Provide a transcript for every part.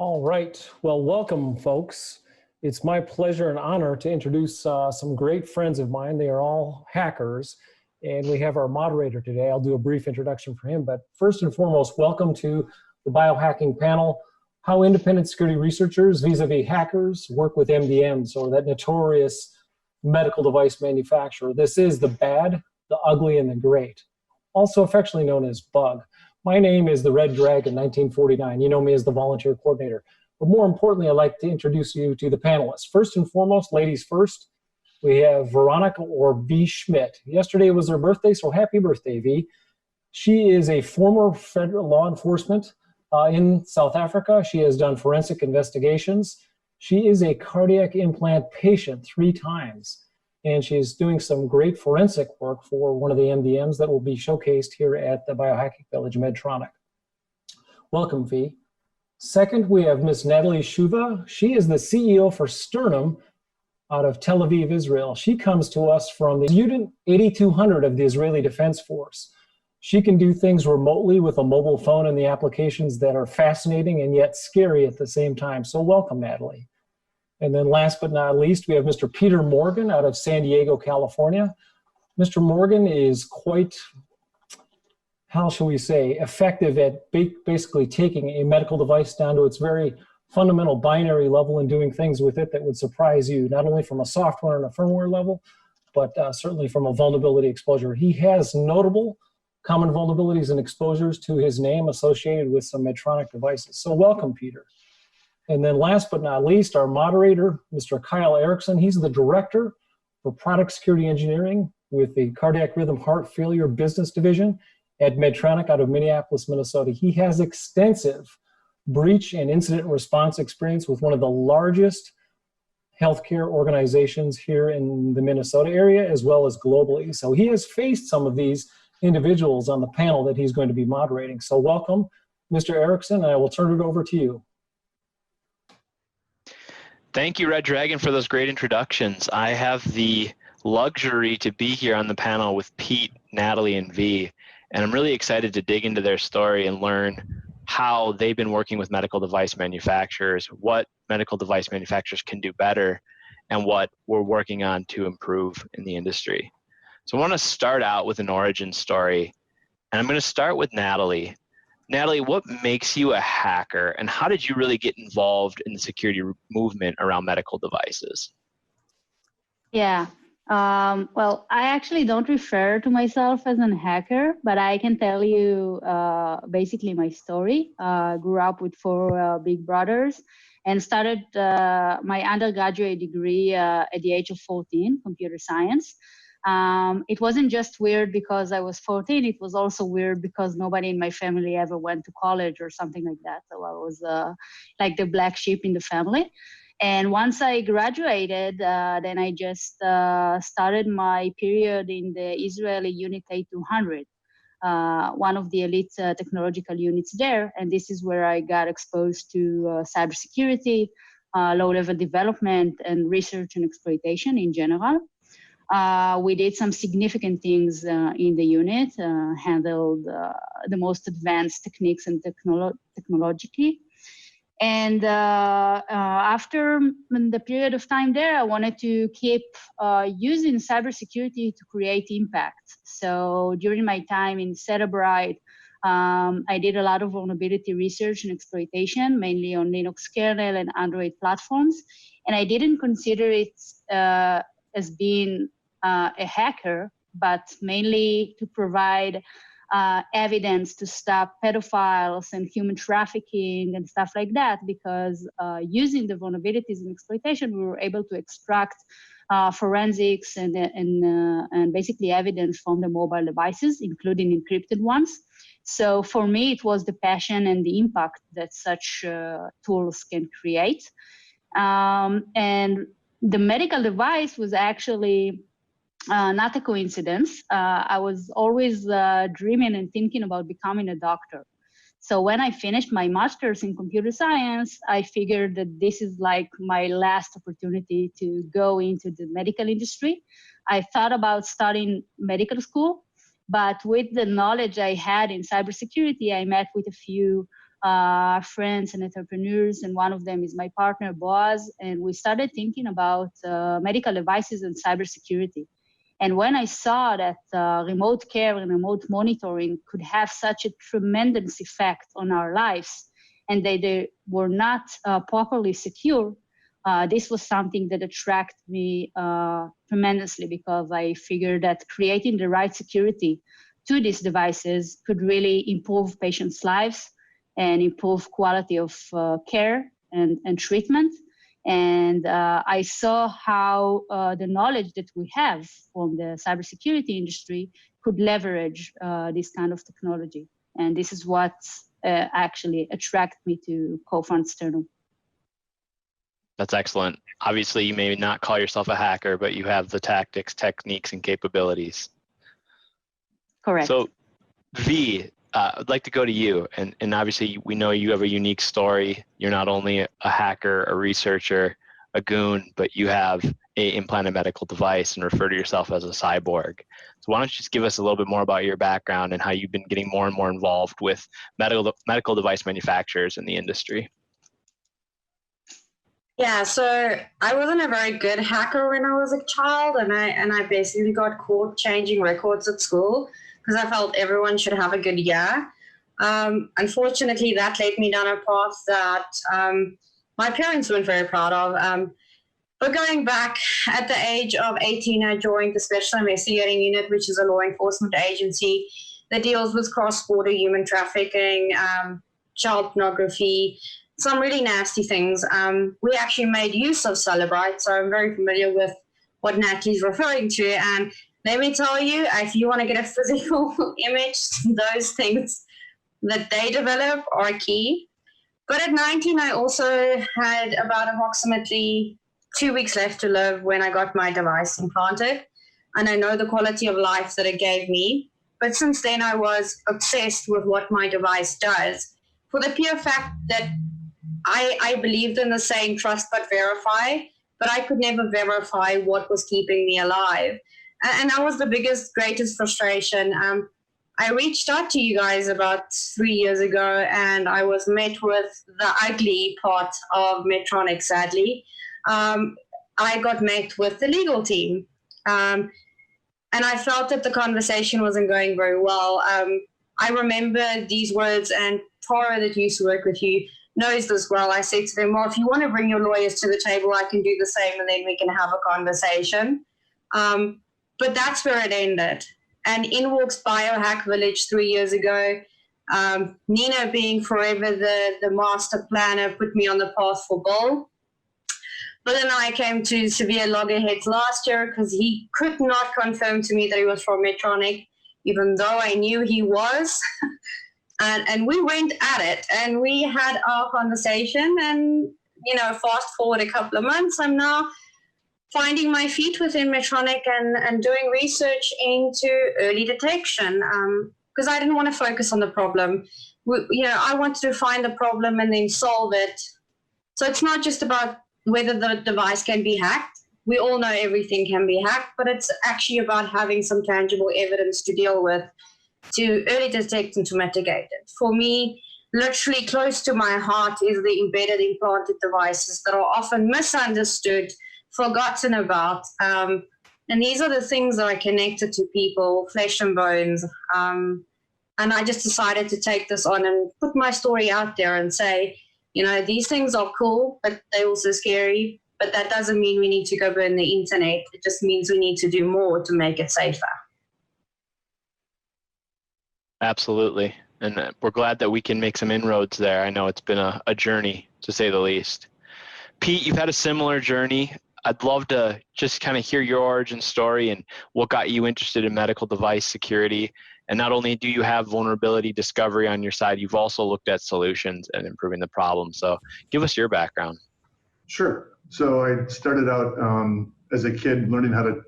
All right. Well, welcome, folks. It's my pleasure and honor to introduce some great friends of mine. They are all hackers, and we have our moderator today. I'll do a brief introduction for him, but first and foremost, welcome to the biohacking panel. How independent security researchers vis-a-vis hackers work with MDMs, or that notorious medical device manufacturer. This is the bad, the ugly, and the great, also affectionately known as bug. My name is the Red Dragon 1949. You know me as the volunteer coordinator. But more importantly, I'd like to introduce you to the panelists. First and foremost, ladies first, we have Veronica, or V. Schmidt. Yesterday was her birthday, so happy birthday, V. She is a former federal law enforcement in South Africa. She has done forensic investigations. She is a cardiac implant patient 3 times. And she's doing some great forensic work for one of the MDMs that will be showcased here at the Biohacking Village, Medtronic. Welcome, V. Second, we have Ms. Natalie Shuva. She is the CEO for Sternum out of Tel Aviv, Israel. She comes to us from the Unit 8200 of the Israeli Defense Force. She can do things remotely with a mobile phone and the applications that are fascinating and yet scary at the same time. So welcome, Natalie. And then last but not least, we have Mr. Peter Morgan out of San Diego, California. Mr. Morgan is quite, how shall we say, effective at basically taking a medical device down to its very fundamental binary level and doing things with it that would surprise you, not only from a software and a firmware level, but certainly from a vulnerability exposure. He has notable common vulnerabilities and exposures to his name associated with some Medtronic devices. So welcome, Peter. And then last but not least, our moderator, Mr. Kyle Erickson. He's the director for product security engineering with the Cardiac Rhythm Heart Failure Business Division at Medtronic out of Minneapolis, Minnesota. He has extensive breach and incident response experience with one of the largest healthcare organizations here in the Minnesota area, as well as globally. So he has faced some of these individuals on the panel that he's going to be moderating. So welcome, Mr. Erickson, and I will turn it over to you. Thank you, Red Dragon, for those great introductions. I have the luxury to be here on the panel with Pete, Natalie, and V, and I'm really excited to dig into their story and learn how they've been working with medical device manufacturers, what medical device manufacturers can do better, and what we're working on to improve in the industry. So I want to start out with an origin story, and I'm going to start with Natalie. Natalie, what makes you a hacker, and how did you really get involved in the security movement around medical devices? Yeah, well, I actually don't refer to myself as a hacker, but I can tell you basically my story. Grew up with 4 big brothers and started my undergraduate degree at the age of 14, computer science. It wasn't just weird because I was 14, it was also weird because nobody in my family ever went to college or something like that. So I was like the black sheep in the family. And once I graduated, then I just started my period in the Israeli Unit 8200, one of the elite technological units there. And this is where I got exposed to cybersecurity, low-level development, and research and exploitation in general. We did some significant things in the unit, handled the most advanced techniques and technologically. And after the period of time there, I wanted to keep using cybersecurity to create impact. So during my time in Cerebrite, I did a lot of vulnerability research and exploitation, mainly on Linux kernel and Android platforms. And I didn't consider it as being a hacker, but mainly to provide evidence to stop pedophiles and human trafficking and stuff like that, because using the vulnerabilities and exploitation, we were able to extract forensics and basically evidence from the mobile devices, including encrypted ones. So for me, it was the passion and the impact that such tools can create. And the medical device was actually not a coincidence. I was always dreaming and thinking about becoming a doctor. So when I finished my master's in computer science, I figured that this is like my last opportunity to go into the medical industry. I thought about studying medical school, but with the knowledge I had in cybersecurity, I met with a few friends and entrepreneurs, and one of them is my partner, Boaz, and we started thinking about medical devices and cybersecurity. And when I saw that remote care and remote monitoring could have such a tremendous effect on our lives, and they were not properly secure, this was something that attracted me tremendously, because I figured that creating the right security to these devices could really improve patients' lives and improve quality of care and treatment. And I saw how the knowledge that we have from the cybersecurity industry could leverage this kind of technology. And this is what actually attracted me to co-found Sterno. That's excellent. Obviously, you may not call yourself a hacker, but you have the tactics, techniques, and capabilities. Correct. So, V, I'd like to go to you. And obviously, we know you have a unique story. You're not only a hacker, a researcher, a goon, but you have an implanted medical device and refer to yourself as a cyborg. So why don't you just give us a little bit more about your background and how you've been getting more and more involved with medical device manufacturers in the industry? Yeah, so I wasn't a very good hacker when I was a child, and I basically got caught changing records at school because I felt everyone should have a good year. Unfortunately, that led me down a path that my parents weren't very proud of. But going back, at the age of 18, I joined the Special Investigating Unit, which is a law enforcement agency that deals with cross-border human trafficking, child pornography, some really nasty things. We actually made use of Celebrite, so I'm very familiar with what Natalie's referring to. And let me tell you, if you want to get a physical image, those things that they develop are key. But at 19, I also had about approximately 2 weeks left to live when I got my device implanted. And I know the quality of life that it gave me. But since then, I was obsessed with what my device does, for the pure fact that I believed in the saying, trust but verify, but I could never verify what was keeping me alive. And that was the greatest frustration. I reached out to you guys about 3 years ago, and I was met with the ugly part of Medtronic, sadly. I got met with the legal team. And I felt that the conversation wasn't going very well. I remember these words, and Tara, that used to work with you, knows this well. I said to them, well, if you want to bring your lawyers to the table, I can do the same, and then we can have a conversation. But that's where it ended. And in walks Biohack Village 3 years ago. Nina, being forever the master planner, put me on the path for Bill. But then I came to severe loggerheads last year because he could not confirm to me that he was from Medtronic, even though I knew he was. And we went at it, and we had our conversation, and, fast forward a couple of months, I'm now finding my feet within Medtronic and doing research into early detection, because I didn't want to focus on the problem. I wanted to find the problem and then solve it. So it's not just about whether the device can be hacked. We all know everything can be hacked, but it's actually about having some tangible evidence to deal with, to early detect and to mitigate it. For me, literally close to my heart is the embedded implanted devices that are often misunderstood, forgotten about. And these are the things that are connected to people, flesh and bones. And I just decided to take this on and put my story out there and say, these things are cool, but they're also scary. But that doesn't mean we need to go burn the internet. It just means we need to do more to make it safer. Absolutely. And we're glad that we can make some inroads there. I know it's been a journey, to say the least. Pete, you've had a similar journey. I'd love to just kind of hear your origin story and what got you interested in medical device security. And not only do you have vulnerability discovery on your side, you've also looked at solutions and improving the problem. So give us your background. Sure. So I started out as a kid learning how to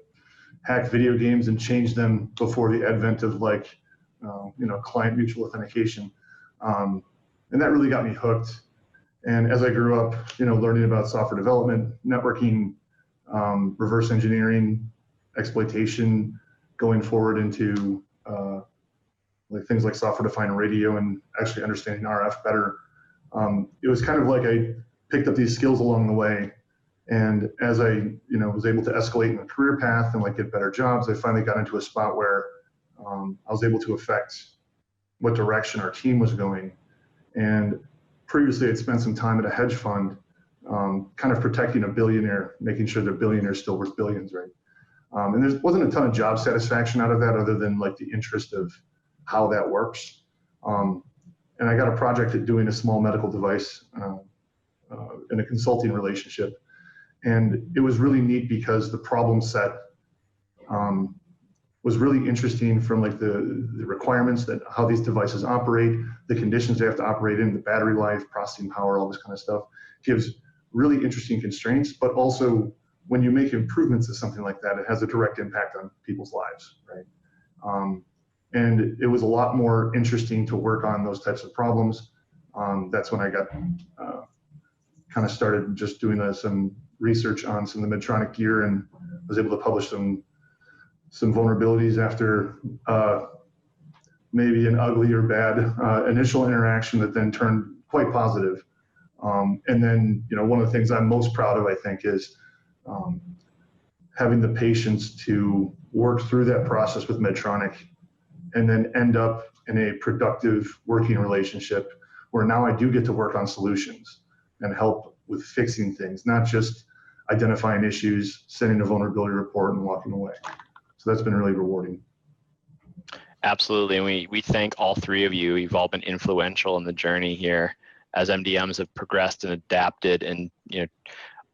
hack video games and change them before the advent of client mutual authentication. And that really got me hooked. And as I grew up, learning about software development, networking, reverse engineering, exploitation, going forward into things like software-defined radio and actually understanding RF better, it was kind of like I picked up these skills along the way. And as I, was able to escalate in the career path and like get better jobs, I finally got into a spot where I was able to affect what direction our team was going. And previously I'd spent some time at a hedge fund, kind of protecting a billionaire, making sure the billionaire's still worth billions, right? And there wasn't a ton of job satisfaction out of that other than like the interest of how that works. And I got a project at doing a small medical device in a consulting relationship. And it was really neat because the problem set was really interesting from like the requirements that how these devices operate, the conditions they have to operate in, the battery life, processing power, all this kind of stuff. Gives really interesting constraints, but also when you make improvements to something like that, it has a direct impact on people's lives, right? And it was a lot more interesting to work on those types of problems. That's when I got kind of started just doing some research on some of the Medtronic gear and was able to publish some vulnerabilities after maybe an ugly or bad initial interaction that then turned quite positive. And then, one of the things I'm most proud of, I think, is having the patience to work through that process with Medtronic and then end up in a productive working relationship where now I do get to work on solutions and help with fixing things, not just identifying issues, sending a vulnerability report and walking away. So that's been really rewarding. Absolutely, and we thank all three of you. You've all been influential in the journey here as MDMs have progressed and adapted and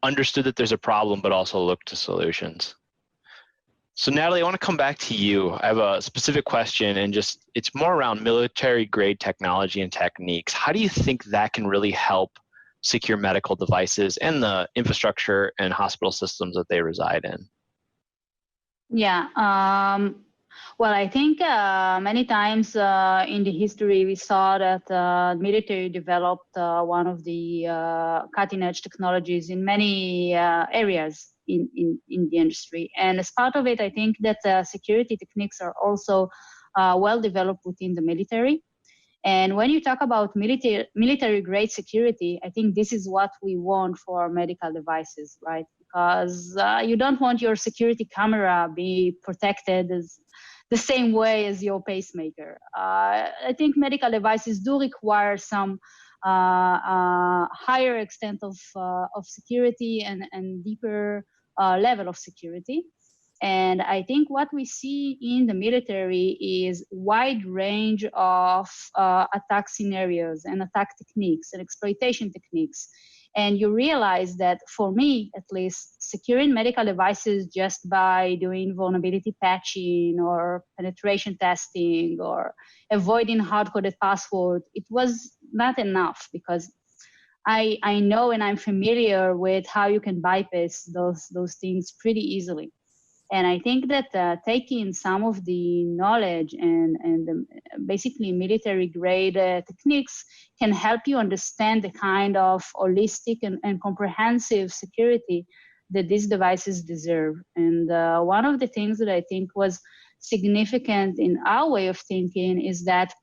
understood that there's a problem, but also looked to solutions. So Natalie, I want to come back to you. I have a specific question and it's more around military grade technology and techniques. How do you think that can really help secure medical devices and the infrastructure and hospital systems that they reside in? Yeah, well, I think many times in the history we saw that the military developed one of the cutting edge technologies in many areas in the industry. And as part of it, I think that security techniques are also well developed within the military. And when you talk about military grade security, I think this is what we want for medical devices, right? Because you don't want your security camera be protected as the same way as your pacemaker. I think medical devices do require some higher extent of security and deeper level of security. And I think what we see in the military is wide range of attack scenarios and attack techniques and exploitation techniques. And you realize that for me, at least, securing medical devices just by doing vulnerability patching or penetration testing or avoiding hard-coded password, it was not enough because I know and I'm familiar with how you can bypass those things pretty easily. And I think that taking some of the knowledge and basically military grade techniques can help you understand the kind of holistic and comprehensive security that these devices deserve. And one of the things that I think was significant in our way of thinking is that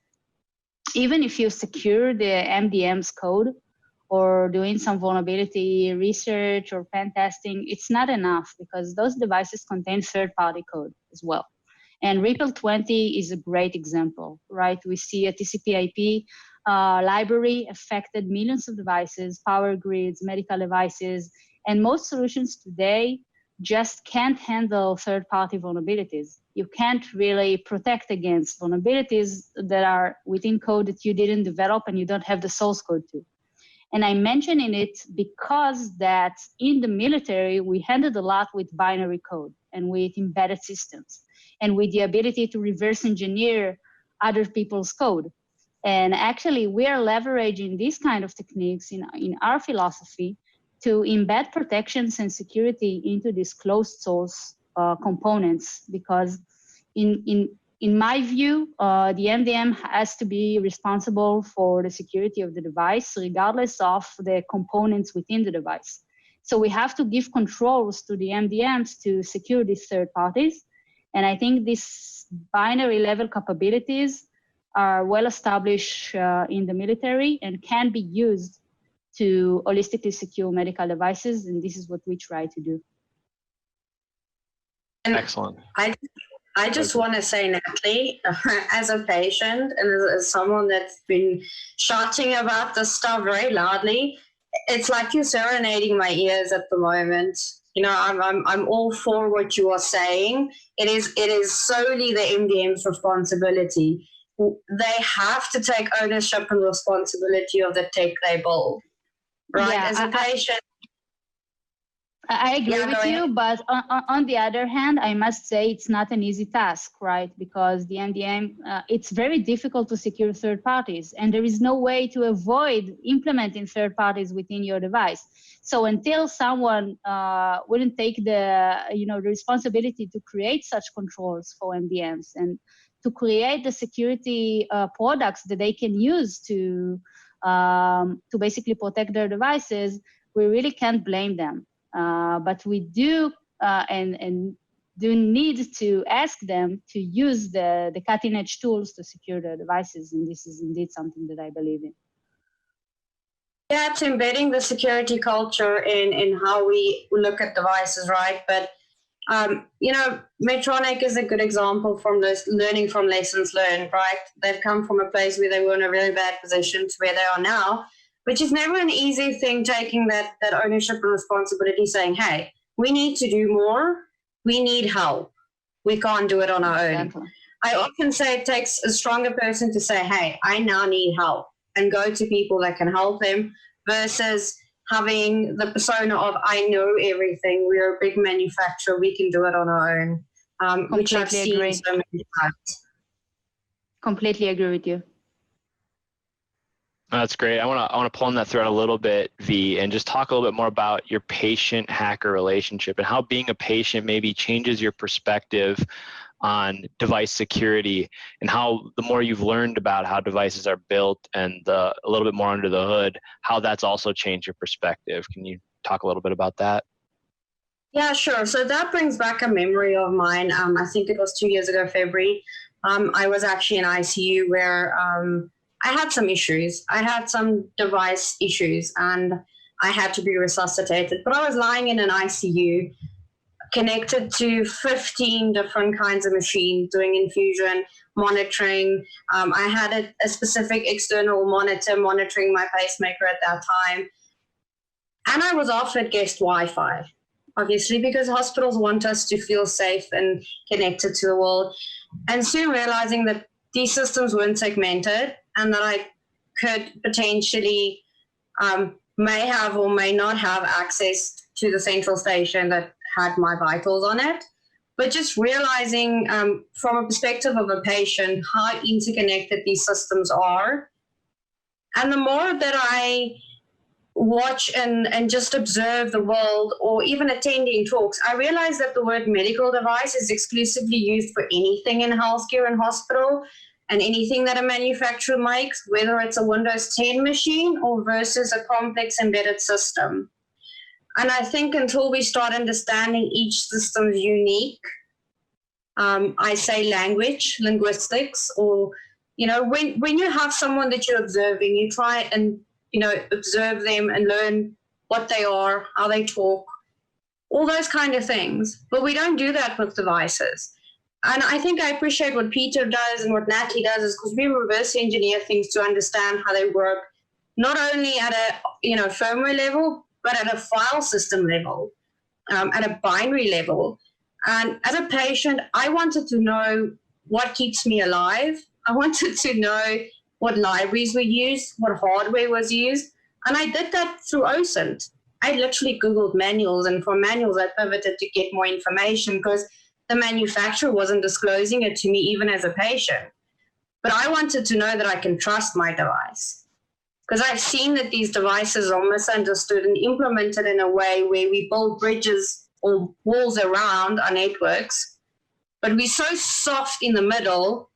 even if you secure the MDM's code, or doing some vulnerability research or pen testing, it's not enough because those devices contain third-party code as well. And REPL 20 is a great example, right? We see a TCP/IP library affected millions of devices, power grids, medical devices, and most solutions today just can't handle third-party vulnerabilities. You can't really protect against vulnerabilities that are within code that you didn't develop and you don't have the source code to. And I'm mentioning it because that in the military, we handled a lot with binary code and with embedded systems and with the ability to reverse engineer other people's code. And actually, we are leveraging these kind of techniques in our philosophy to embed protections and security into these closed source components because in my view, the MDM has to be responsible for the security of the device, regardless of the components within the device. So we have to give controls to the MDMs to secure these third parties. And I think these binary level capabilities are well established in the military and can be used to holistically secure medical devices, and this is what we try to do. And Excellent. I just want to say, Natalie, as a patient and as someone that's been shouting about this stuff very loudly, it's like you're serenading my ears at the moment. You know, I'm all for what you are saying. It is solely the MDM's responsibility. They have to take ownership and responsibility of the tech they build. Right? Yeah, as a patient. I agree with you, but on the other hand, I must say it's not an easy task, right? Because the MDM, it's very difficult to secure third parties, and there is no way to avoid implementing third parties within your device. So until someone wouldn't take the responsibility to create such controls for MDMs and to create the security products that they can use to basically protect their devices, we really can't blame them. But we do and do need to ask them to use the cutting edge tools to secure their devices. And this is indeed something that I believe in. Yeah, it's embedding the security culture in how we look at devices, right? But, Medtronic is a good example from this learning from lessons learned, right? They've come from a place where they were in a really bad position to where they are now, which is never an easy thing, taking that ownership and responsibility, saying, hey, we need to do more. We need help. We can't do it on our own. Exactly. I often say it takes a stronger person to say, hey, I now need help, and go to people that can help them, versus having the persona of, I know everything. We're a big manufacturer. We can do it on our own, which I've seen so many times. Completely agree with you. That's great. I want to pull on that thread a little bit, V, and just talk a little bit more about your patient-hacker relationship and how being a patient maybe changes your perspective on device security, and how the more you've learned about how devices are built and a little bit more under the hood, how that's also changed your perspective. Can you talk a little bit about that? Yeah, sure. So that brings back a memory of mine. I think it was 2 years ago, February. I was actually in ICU where I had some issues. I had some device issues and I had to be resuscitated. But I was lying in an ICU connected to 15 different kinds of machines, doing infusion, monitoring. I had a specific external monitor monitoring my pacemaker at that time. And I was offered guest Wi-Fi, obviously, because hospitals want us to feel safe and connected to the world. And soon realizing that these systems weren't segmented and that I could potentially may have or may not have access to the central station that had my vitals on it. But just realizing from a perspective of a patient how interconnected these systems are. And the more that I watch and just observe the world, or even attending talks, I realize that the word medical device is exclusively used for anything in healthcare and hospital, and anything that a manufacturer makes, whether it's a Windows 10 machine or versus a complex embedded system. And I think until we start understanding each system's unique, I say linguistics, or, when you have someone that you're observing, you try and, observe them and learn what they are, how they talk, all those kind of things. But we don't do that with devices. And I think I appreciate what Peter does and what Natalie does, is because we reverse engineer things to understand how they work, not only at a firmware level, but at a file system level, at a binary level. And as a patient, I wanted to know what keeps me alive. I wanted to know what libraries were used, what hardware was used. And I did that through OSINT. I literally Googled manuals, and from manuals, I pivoted to get more information because the manufacturer wasn't disclosing it to me even as a patient. But I wanted to know that I can trust my device, because I've seen that these devices are misunderstood and implemented in a way where we build bridges or walls around our networks, but we're so soft in the middle,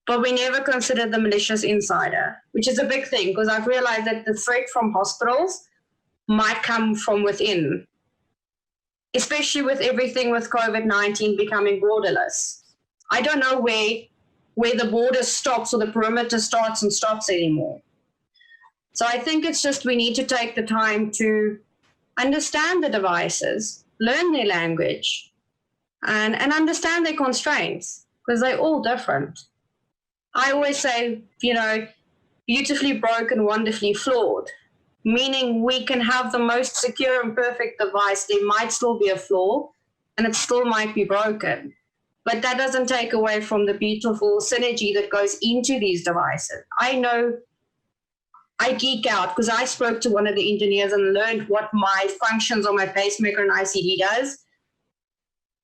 but we never consider the malicious insider, which is a big thing, because I've realized that the threat from hospitals might come from within, especially with everything with COVID-19 becoming borderless. I don't know where where the border stops or the perimeter starts and stops anymore. So I think it's just we need to take the time to understand the devices, learn their language, and understand their constraints, because they're all different. I always say, you know, beautifully broken, wonderfully flawed, meaning we can have the most secure and perfect device. There might still be a flaw, and it still might be broken. But that doesn't take away from the beautiful synergy that goes into these devices. I know I geek out because I spoke to one of the engineers and learned what my functions on my pacemaker and ICD does.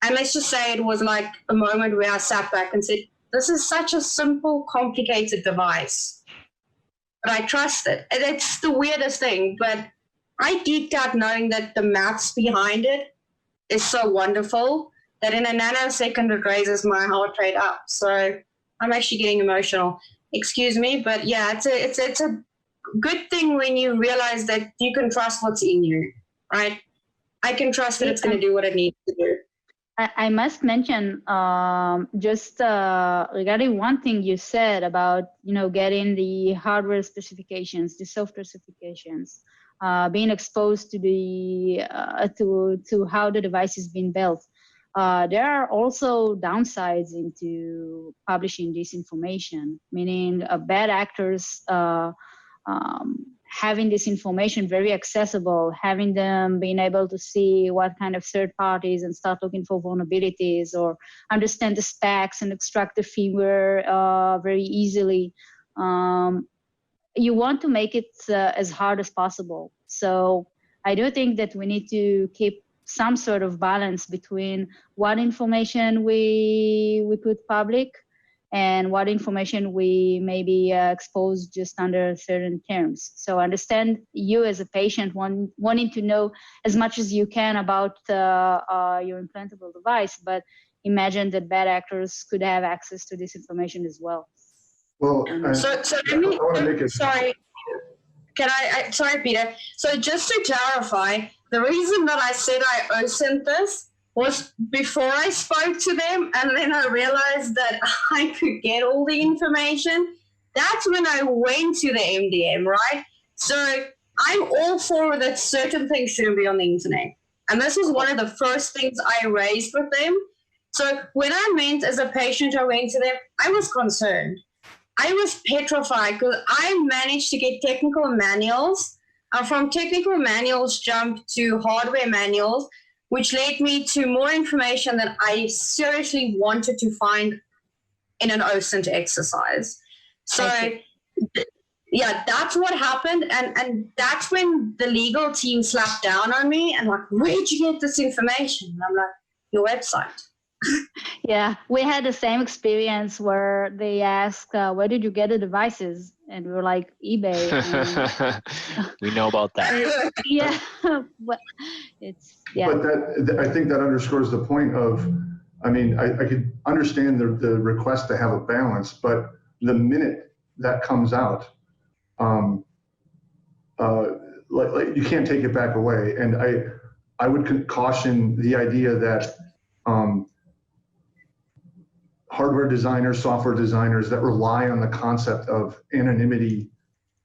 And let's just say it was like a moment where I sat back and said, this is such a simple, complicated device. But I trust it. And it's the weirdest thing, but I geeked out knowing that the maths behind it is so wonderful that in a nanosecond it raises my heart rate up. So I'm actually getting emotional. Excuse me, but yeah, it's a good thing when you realize that you can trust what's in you, right? I can trust that it's going to do what it needs to do. I must mention just regarding one thing you said about, you know, getting the hardware specifications, the software specifications, being exposed to the to how the device is being built. There are also downsides into publishing this information, meaning bad actors having this information very accessible, having them being able to see what kind of third parties and start looking for vulnerabilities or understand the specs and extract the firmware very easily. You want to make it as hard as possible. So I do think that we need to keep some sort of balance between what information we put public and what information we maybe expose just under certain terms. So I understand you as a patient wanting to know as much as you can about your implantable device, but imagine that bad actors could have access to this information as well. Well, sorry, sorry, Peter. So just to clarify, the reason that I said I OSINT this was before I spoke to them, and then I realized that I could get all the information. That's when I went to the MDM, right? So I'm all for that certain things shouldn't be on the internet. And this was one of the first things I raised with them. So when I went as a patient, I went to them, I was concerned. I was petrified because I managed to get technical manuals. From technical manuals, jumped to hardware manuals, which led me to more information that I seriously wanted to find in an OSINT exercise. So, yeah, that's what happened. And that's when the legal team slapped down on me and like, where'd you get this information? And I'm like, your website. Yeah, we had the same experience where they asked, where did you get the devices? And we were like, eBay. We know about that. Yeah, but it's, yeah. But that, I think that underscores the point of, I mean, I could understand the request to have a balance, but the minute that comes out, like you can't take it back away. And I would caution the idea that hardware designers, software designers that rely on the concept of anonymity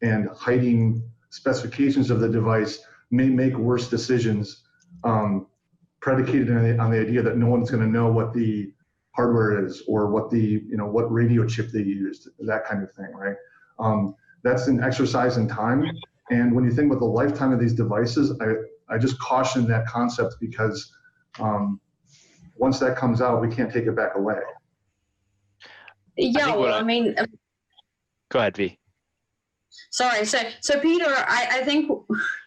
and hiding specifications of the device may make worse decisions predicated on the idea that no one's going to know what the hardware is or what the, what radio chip they used, that kind of thing, right? That's an exercise in time. And when you think about the lifetime of these devices, I just caution that concept because once that comes out, we can't take it back away. Yeah, well, I mean, go ahead, V. Sorry. So Peter, I think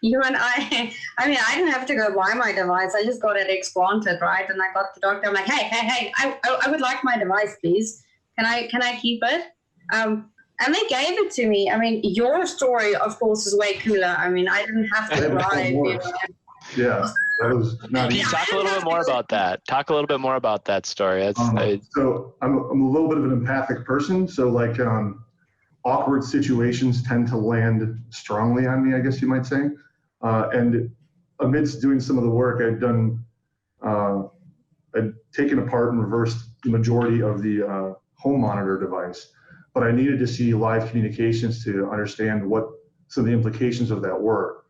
you and I mean, I didn't have to go buy my device. I just got it explanted, right? And I got the doctor. I'm like, hey, I would like my device, please. Can I keep it? And they gave it to me. I mean, your story, of course, is way cooler. I mean, I didn't have to drive. Yeah, that was not easy. Talk a little bit more about that. Talk a little bit more about that story. So I'm a little bit of an empathic person. So like awkward situations tend to land strongly on me, I guess you might say. And amidst doing some of the work I'd done, I'd taken apart and reversed the majority of the home monitor device, but I needed to see live communications to understand what some of the implications of that were.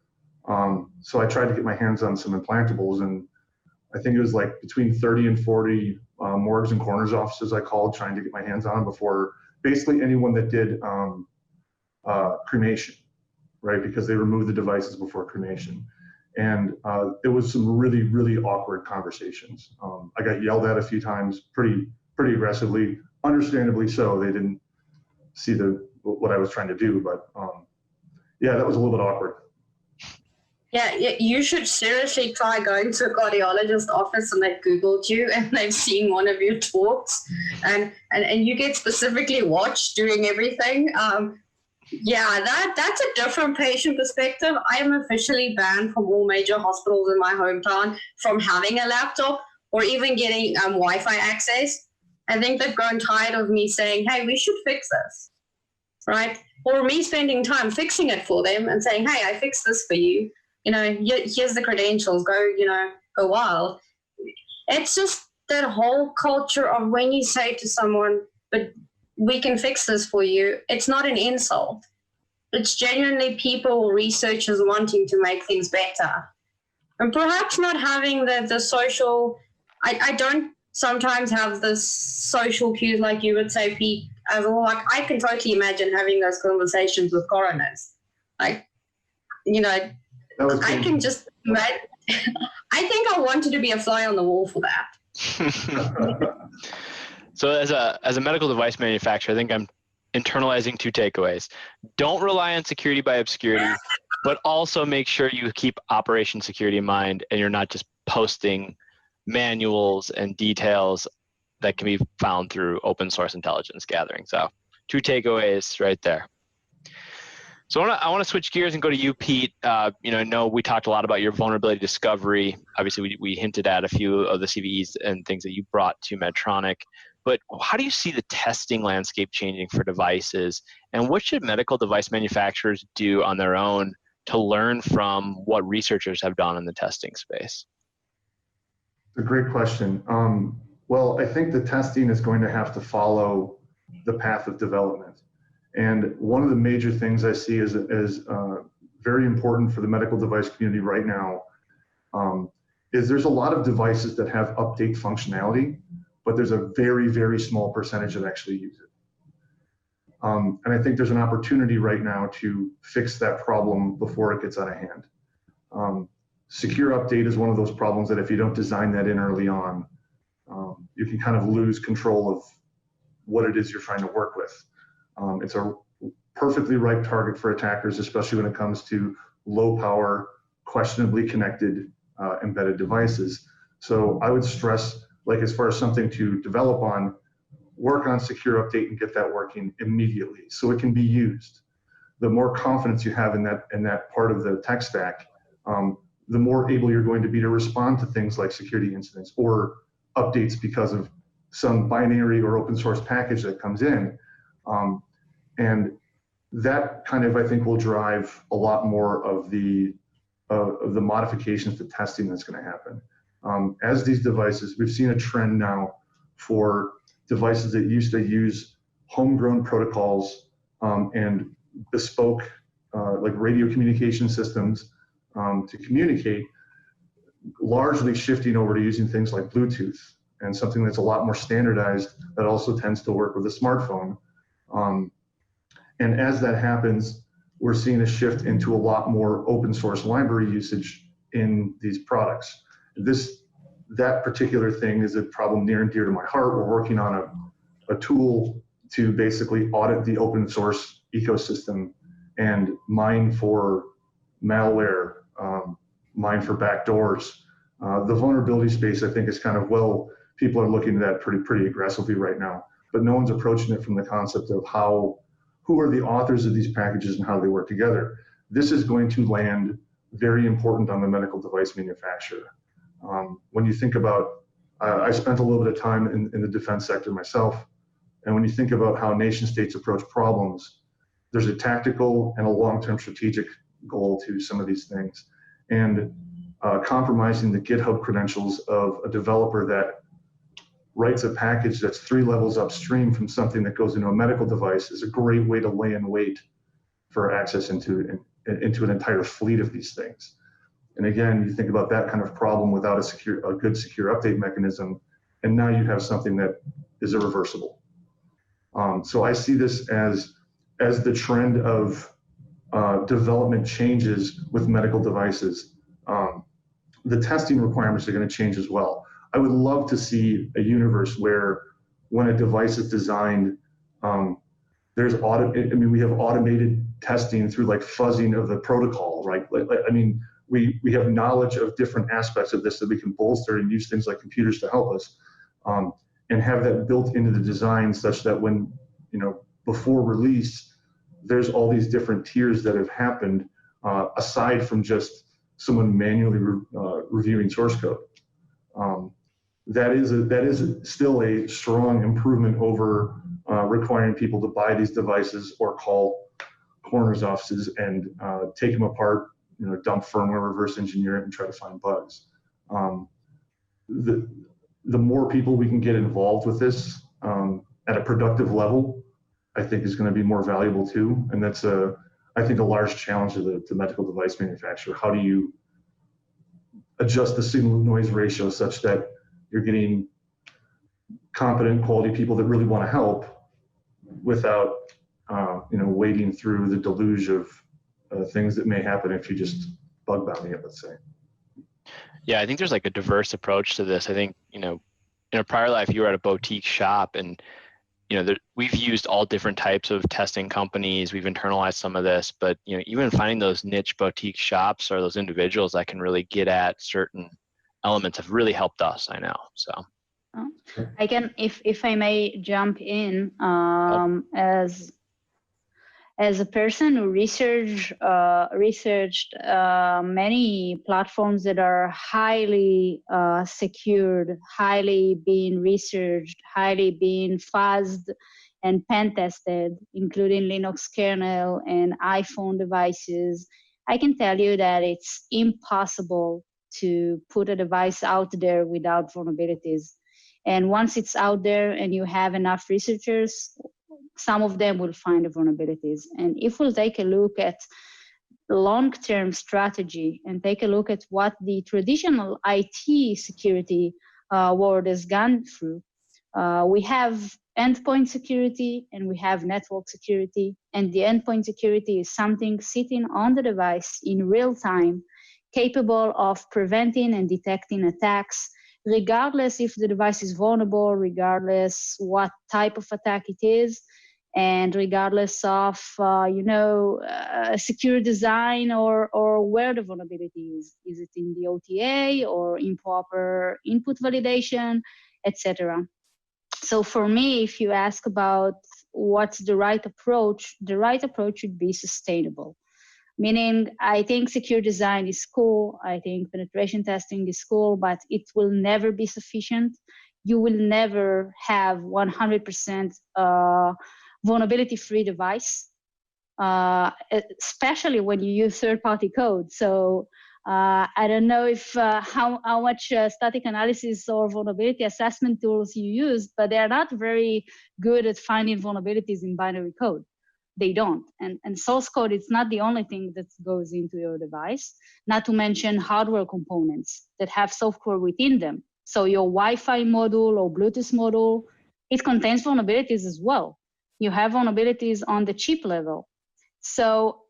So I tried to get my hands on some implantables, and I think it was like between 30 and 40 morgues and coroner's offices I called trying to get my hands on them before basically anyone that did cremation, right? Because they removed the devices before cremation. And it was some really, really awkward conversations. I got yelled at a few times pretty aggressively, understandably so. They didn't see what I was trying to do, but yeah, that was a little bit awkward. Yeah, you should seriously try going to a cardiologist's office and they've Googled you and they've seen one of your talks and you get specifically watched doing everything. Yeah, that's a different patient perspective. I am officially banned from all major hospitals in my hometown from having a laptop or even getting Wi-Fi access. I think they've grown tired of me saying, hey, we should fix this, right? Or me spending time fixing it for them and saying, hey, I fixed this for you. You know, here's the credentials, go wild. It's just that whole culture of when you say to someone, but we can fix this for you, it's not an insult. It's genuinely people or researchers wanting to make things better. And perhaps not having the social, I don't sometimes have the social cues like you would say, Pete, as well. Like, I can totally imagine having those conversations with coroners. Like, you know, I can just, I think I wanted to be a fly on the wall for that. So as a medical device manufacturer, I think I'm internalizing two takeaways. Don't rely on security by obscurity, but also make sure you keep operation security in mind and you're not just posting manuals and details that can be found through open source intelligence gathering. So two takeaways right there. So I want to switch gears and go to you, Pete. I know we talked a lot about your vulnerability discovery. Obviously, we hinted at a few of the CVEs and things that you brought to Medtronic. But how do you see the testing landscape changing for devices? And what should medical device manufacturers do on their own to learn from what researchers have done in the testing space? It's a great question. Well, I think the testing is going to have to follow the path of development. And one of the major things I see is very important for the medical device community right now is there's a lot of devices that have update functionality, but there's a very, very small percentage that actually use it. And I think there's an opportunity right now to fix that problem before it gets out of hand. Secure update is one of those problems that if you don't design that in early on, you can kind of lose control of what it is you're trying to work with. It's a perfectly ripe target for attackers, especially when it comes to low power, questionably connected embedded devices. So I would stress, like, as far as something to develop on, work on secure update and get that working immediately so it can be used. The more confidence you have in that part of the tech stack, the more able you're going to be to respond to things like security incidents or updates because of some binary or open source package that comes in. And that kind of, I think, will drive a lot more of the modifications to testing that's going to happen. As these devices, we've seen a trend now for devices that used to use homegrown protocols and bespoke like radio communication systems to communicate, largely shifting over to using things like Bluetooth and something that's a lot more standardized that also tends to work with a smartphone. And as that happens, we're seeing a shift into a lot more open source library usage in these products. That particular thing is a problem near and dear to my heart. We're working on a tool to basically audit the open source ecosystem and mine for malware, mine for backdoors. The vulnerability space, I think, is kind of, well, people are looking at that pretty aggressively right now, but no one's approaching it from the concept of who are the authors of these packages and how they work together. This is going to land very important on the medical device manufacturer. When you think about, I spent a little bit of time in the defense sector myself, and when you think about how nation states approach problems, there's a tactical and a long-term strategic goal to some of these things. And compromising the GitHub credentials of a developer that writes a package that's 3 levels upstream from something that goes into a medical device is a great way to lay in wait for access into an entire fleet of these things. And again, you think about that kind of problem without a good secure update mechanism, and now you have something that is irreversible. So I see this as the trend of development changes with medical devices. The testing requirements are going to change as well. I would love to see a universe where when a device is designed, we have automated testing through like fuzzing of the protocol, right? I mean, we have knowledge of different aspects of this that we can bolster and use things like computers to help us, and have that built into the design such that when, before release, there's all these different tiers that have happened aside from just someone manually reviewing source code. That is still a strong improvement over requiring people to buy these devices or call coroner's offices and take them apart, dump firmware, reverse engineer it, and try to find bugs. The more people we can get involved with this at a productive level, I think is going to be more valuable too. And that's I think a large challenge to the medical device manufacturer. How do you adjust the signal to noise ratio such that you're getting competent quality people that really want to help without wading through the deluge of things that may happen if you just bug bounty it, let's say. Yeah, I think there's like a diverse approach to this. I think, in a prior life, you were at a boutique shop, and, we've used all different types of testing companies. We've internalized some of this, but, even finding those niche boutique shops or those individuals that can really get at certain elements have really helped us, I know, so. I can, if I may jump in, as a person who researched many platforms that are highly secured, highly being researched, highly being fuzzed and pen tested, including Linux kernel and iPhone devices, I can tell you that it's impossible to put a device out there without vulnerabilities. And once it's out there and you have enough researchers, some of them will find the vulnerabilities. And if we'll take a look at long-term strategy and take a look at what the traditional IT security world has gone through, we have endpoint security and we have network security. And the endpoint security is something sitting on the device in real time, capable of preventing and detecting attacks, regardless if the device is vulnerable, regardless what type of attack it is, and regardless of secure design or where the vulnerability is. Is it in the OTA or improper input validation, etc. So for me, if you ask about what's the right approach should be sustainable. Meaning, I think secure design is cool. I think penetration testing is cool, but it will never be sufficient. You will never have 100% vulnerability-free device, especially when you use third-party code. So I don't know if how much static analysis or vulnerability assessment tools you use, but they're not very good at finding vulnerabilities in binary code. They don't. And source code, it's not the only thing that goes into your device, not to mention hardware components that have software within them. So your Wi-Fi module or Bluetooth module, it contains vulnerabilities as well. You have vulnerabilities on the chip level. So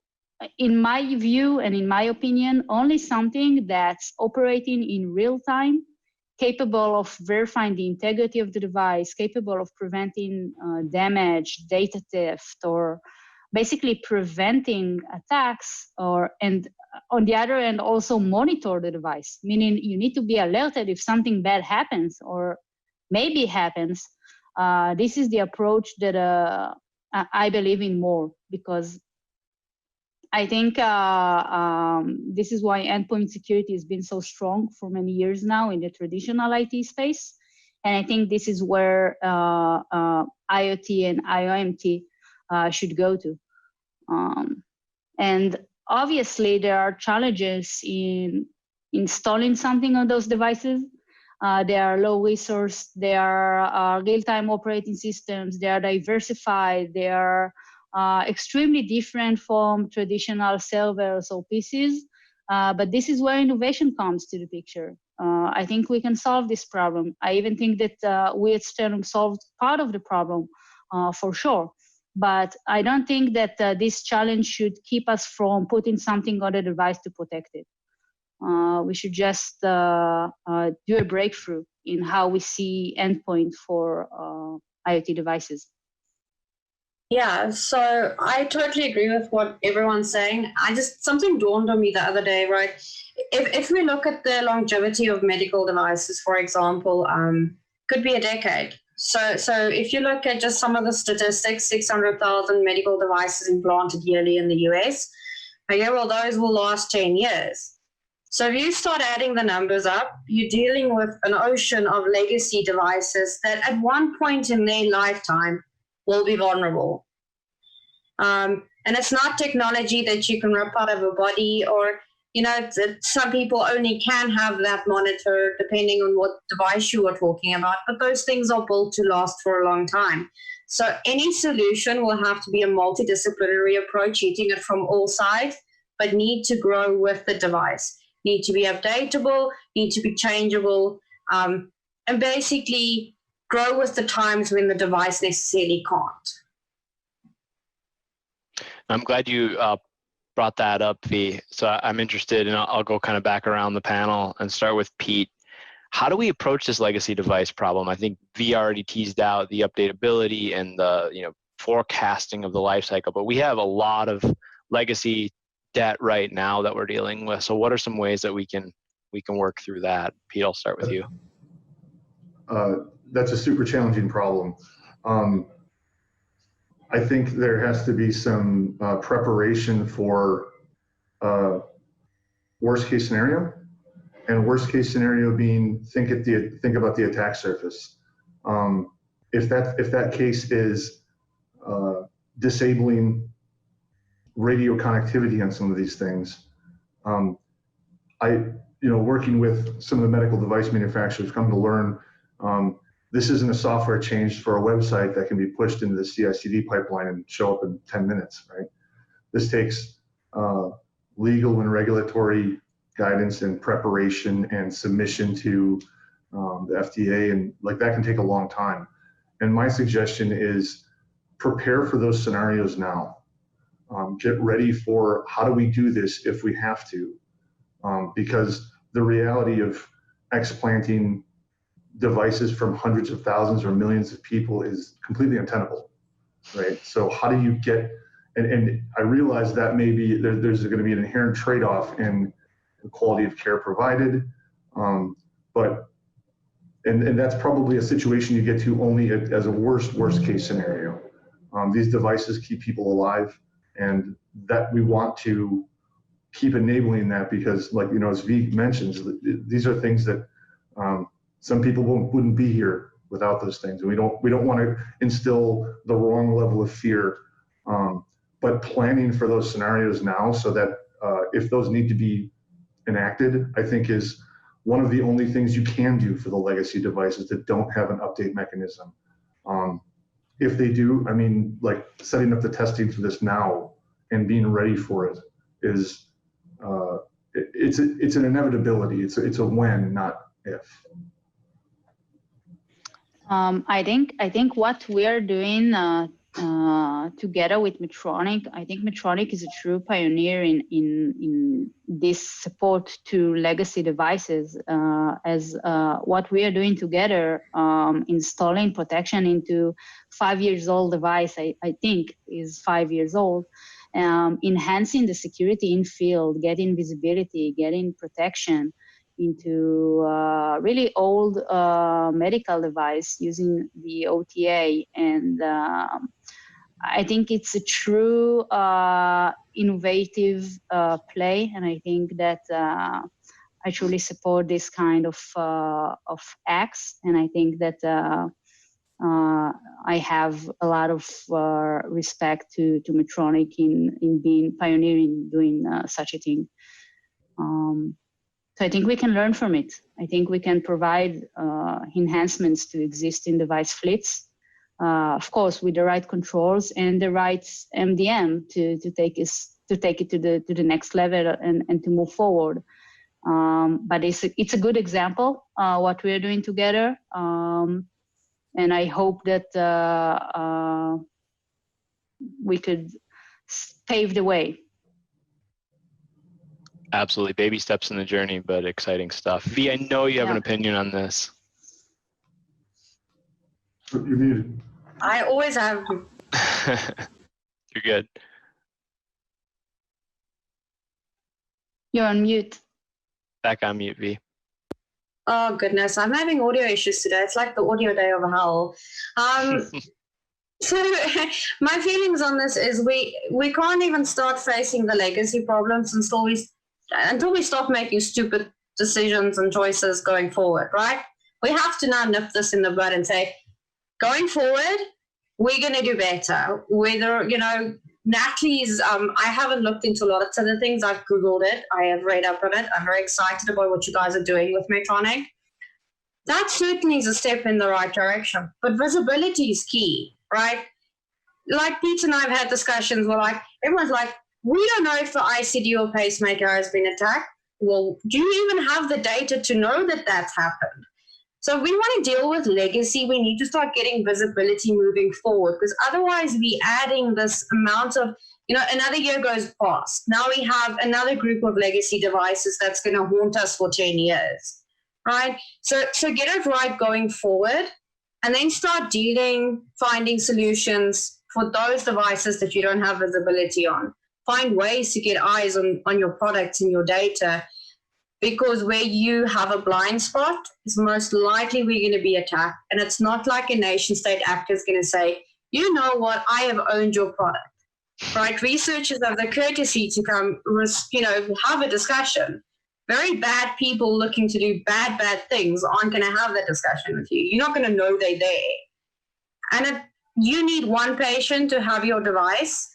in my view and in my opinion, only something that's operating in real time, capable of verifying the integrity of the device, capable of preventing damage, data theft, or basically preventing attacks, and on the other end also monitor the device, meaning you need to be alerted if something bad happens or maybe happens. This is the approach that I believe in more, because I think this is why endpoint security has been so strong for many years now in the traditional IT space. And I think this is where IoT and IOMT should go to. And obviously there are challenges in installing something on those devices. They are low resource. They are real-time operating systems. They are diversified. They are extremely different from traditional servers or PCs. But this is where innovation comes to the picture. I think we can solve this problem. I even think that we at Stellum solved part of the problem for sure. But I don't think that this challenge should keep us from putting something on the device to protect it. We should just do a breakthrough in how we see endpoint for IoT devices. Yeah, so I totally agree with what everyone's saying. Something dawned on me the other day, right? If we look at the longevity of medical devices, for example, could be a decade. So if you look at just some of the statistics, 600,000 medical devices implanted yearly in the US, okay, well, those will last 10 years. So if you start adding the numbers up, you're dealing with an ocean of legacy devices that at one point in their lifetime will be vulnerable. And it's not technology that you can rip out of a body, or, you know, some people only can have that monitor depending on what device you are talking about, but those things are built to last for a long time. So any solution will have to be a multidisciplinary approach, hitting it from all sides, but need to grow with the device, need to be updatable, need to be changeable, and basically grow with the times when the device necessarily can't. I'm glad you brought that up, V. So I'm interested, and I'll go kind of back around the panel and start with Pete. How do we approach this legacy device problem? I think V already teased out the updatability and the forecasting of the life cycle, but we have a lot of legacy debt right now that we're dealing with. So what are some ways that we can work through that? Pete, I'll start with you. That's a super challenging problem. I think there has to be some preparation for worst case scenario, and worst case scenario being think about the attack surface. If that case is disabling radio connectivity on some of these things, working with some of the medical device manufacturers, come to learn this isn't a software change for a website that can be pushed into the CI/CD pipeline and show up in 10 minutes, right? This takes legal and regulatory guidance and preparation and submission to the FDA, and like that can take a long time. And my suggestion is prepare for those scenarios now. Get ready for how do we do this if we have to, because the reality of explanting devices from hundreds of thousands or millions of people is completely untenable, right? So how do you get, and I realize that maybe there's going to be an inherent trade-off in the quality of care provided, but that's probably a situation you get to only as a worst case scenario. These devices keep people alive, and that we want to keep enabling that, because, like, as V mentions, these are things that some people wouldn't be here without those things. And we don't want to instill the wrong level of fear, but planning for those scenarios now, so that if those need to be enacted, I think is one of the only things you can do for the legacy devices that don't have an update mechanism. If they do, I mean, like setting up the testing for this now and being ready for it is, it's an inevitability. It's a when, not if. I think what we are doing together with Medtronic, I think Medtronic is a true pioneer in this support to legacy devices, as what we are doing together, installing protection into 5 years old device, I think is 5 years old, enhancing the security in field, getting visibility, getting protection into really old medical device using the OTA. And I think it's a true innovative play. And I think that I truly support this kind of acts. And I think that I have a lot of respect to Medtronic in being pioneering doing such a thing. So I think we can learn from it. I think we can provide enhancements to existing device fleets, of course, with the right controls and the right MDM to take it to the next level and to move forward. But it's a good example what we are doing together, and I hope that we could pave the way. Absolutely. Baby steps in the journey, but exciting stuff. V, I know you have an opinion on this. You're muted. I always have. You're good. You're on mute. Back on mute, V. Oh goodness, I'm having audio issues today. It's like the audio day of hell. So my feelings on this is we can't even start facing the legacy problems until we stop making stupid decisions and choices going forward, right? We have to now nip this in the bud and say, going forward, we're going to do better. Whether, Natalie's, I haven't looked into a lot of other things. I've Googled it. I have read up on it. I'm very excited about what you guys are doing with Medtronic. That certainly is a step in the right direction, but visibility is key, right? Like Pete and I have had discussions where everyone's like, we don't know if the ICD or pacemaker has been attacked. Well, do you even have the data to know that that's happened? So if we want to deal with legacy, we need to start getting visibility moving forward, because otherwise we're adding this amount of, another year goes past. Now we have another group of legacy devices that's going to haunt us for 10 years, right? So get it right going forward, and then start finding solutions for those devices that you don't have visibility on. Find ways to get eyes on your products and your data, because where you have a blind spot is most likely we're going to be attacked. And it's not like a nation state actor is going to say, you know what, I have owned your product, right? Researchers have the courtesy to come, have a discussion. Very bad people looking to do bad things aren't going to have that discussion with you. You're not going to know they're there. And if you need one patient to have your device,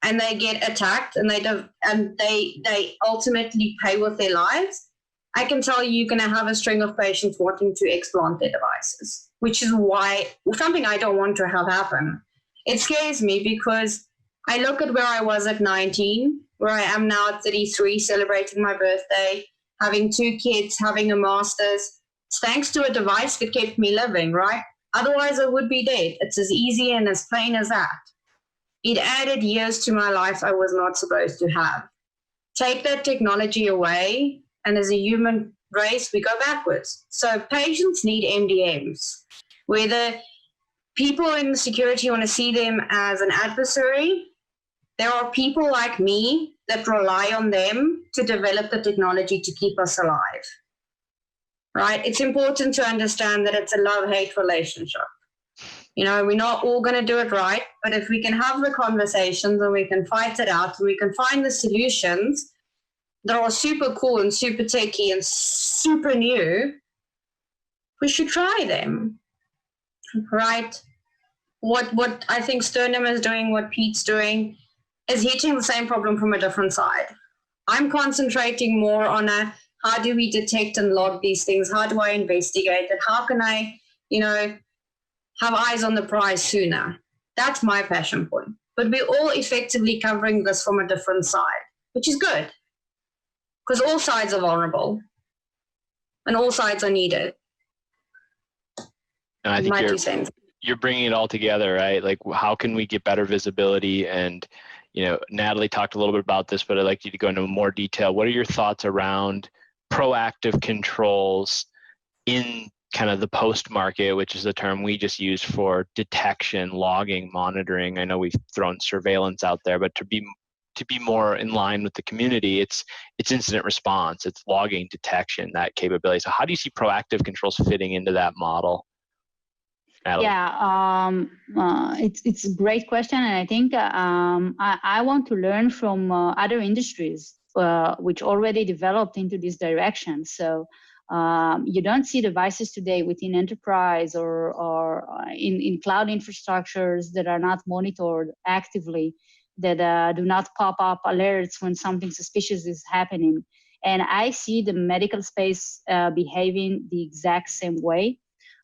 and they get attacked, and they ultimately pay with their lives, I can tell you're going to have a string of patients wanting to explant their devices, which is something I don't want to have happen. It scares me because I look at where I was at 19, where I am now at 33, celebrating my birthday, having 2 kids, having a master's. It's thanks to a device that kept me living, right? Otherwise, I would be dead. It's as easy and as plain as that. It added years to my life I was not supposed to have. Take that technology away, and as a human race, we go backwards. So patients need MDMs. Whether people in security want to see them as an adversary, there are people like me that rely on them to develop the technology to keep us alive. Right? It's important to understand that it's a love-hate relationship. We're not all going to do it right, but if we can have the conversations and we can fight it out and we can find the solutions that are super cool and super techy and super new, we should try them, right? What I think Sternum is doing, what Pete's doing, is hitting the same problem from a different side. I'm concentrating more on how do we detect and log these things? How do I investigate it? How can I, have eyes on the prize sooner? That's my passion point. But we're all effectively covering this from a different side, which is good, because all sides are vulnerable and all sides are needed. And I think you're bringing it all together, right? Like, how can we get better visibility? And, Natalie talked a little bit about this, but I'd like you to go into more detail. What are your thoughts around proactive controls in kind of the post market, which is a term we just use for detection, logging, monitoring? I know we've thrown surveillance out there, but to be more in line with the community, it's incident response, it's logging, detection, that capability. So how do you see proactive controls fitting into that model, Natalie? Yeah, it's a great question, and I think I want to learn from other industries which already developed into this direction. So you don't see devices today within enterprise or in cloud infrastructures that are not monitored actively, that do not pop up alerts when something suspicious is happening. And I see the medical space behaving the exact same way.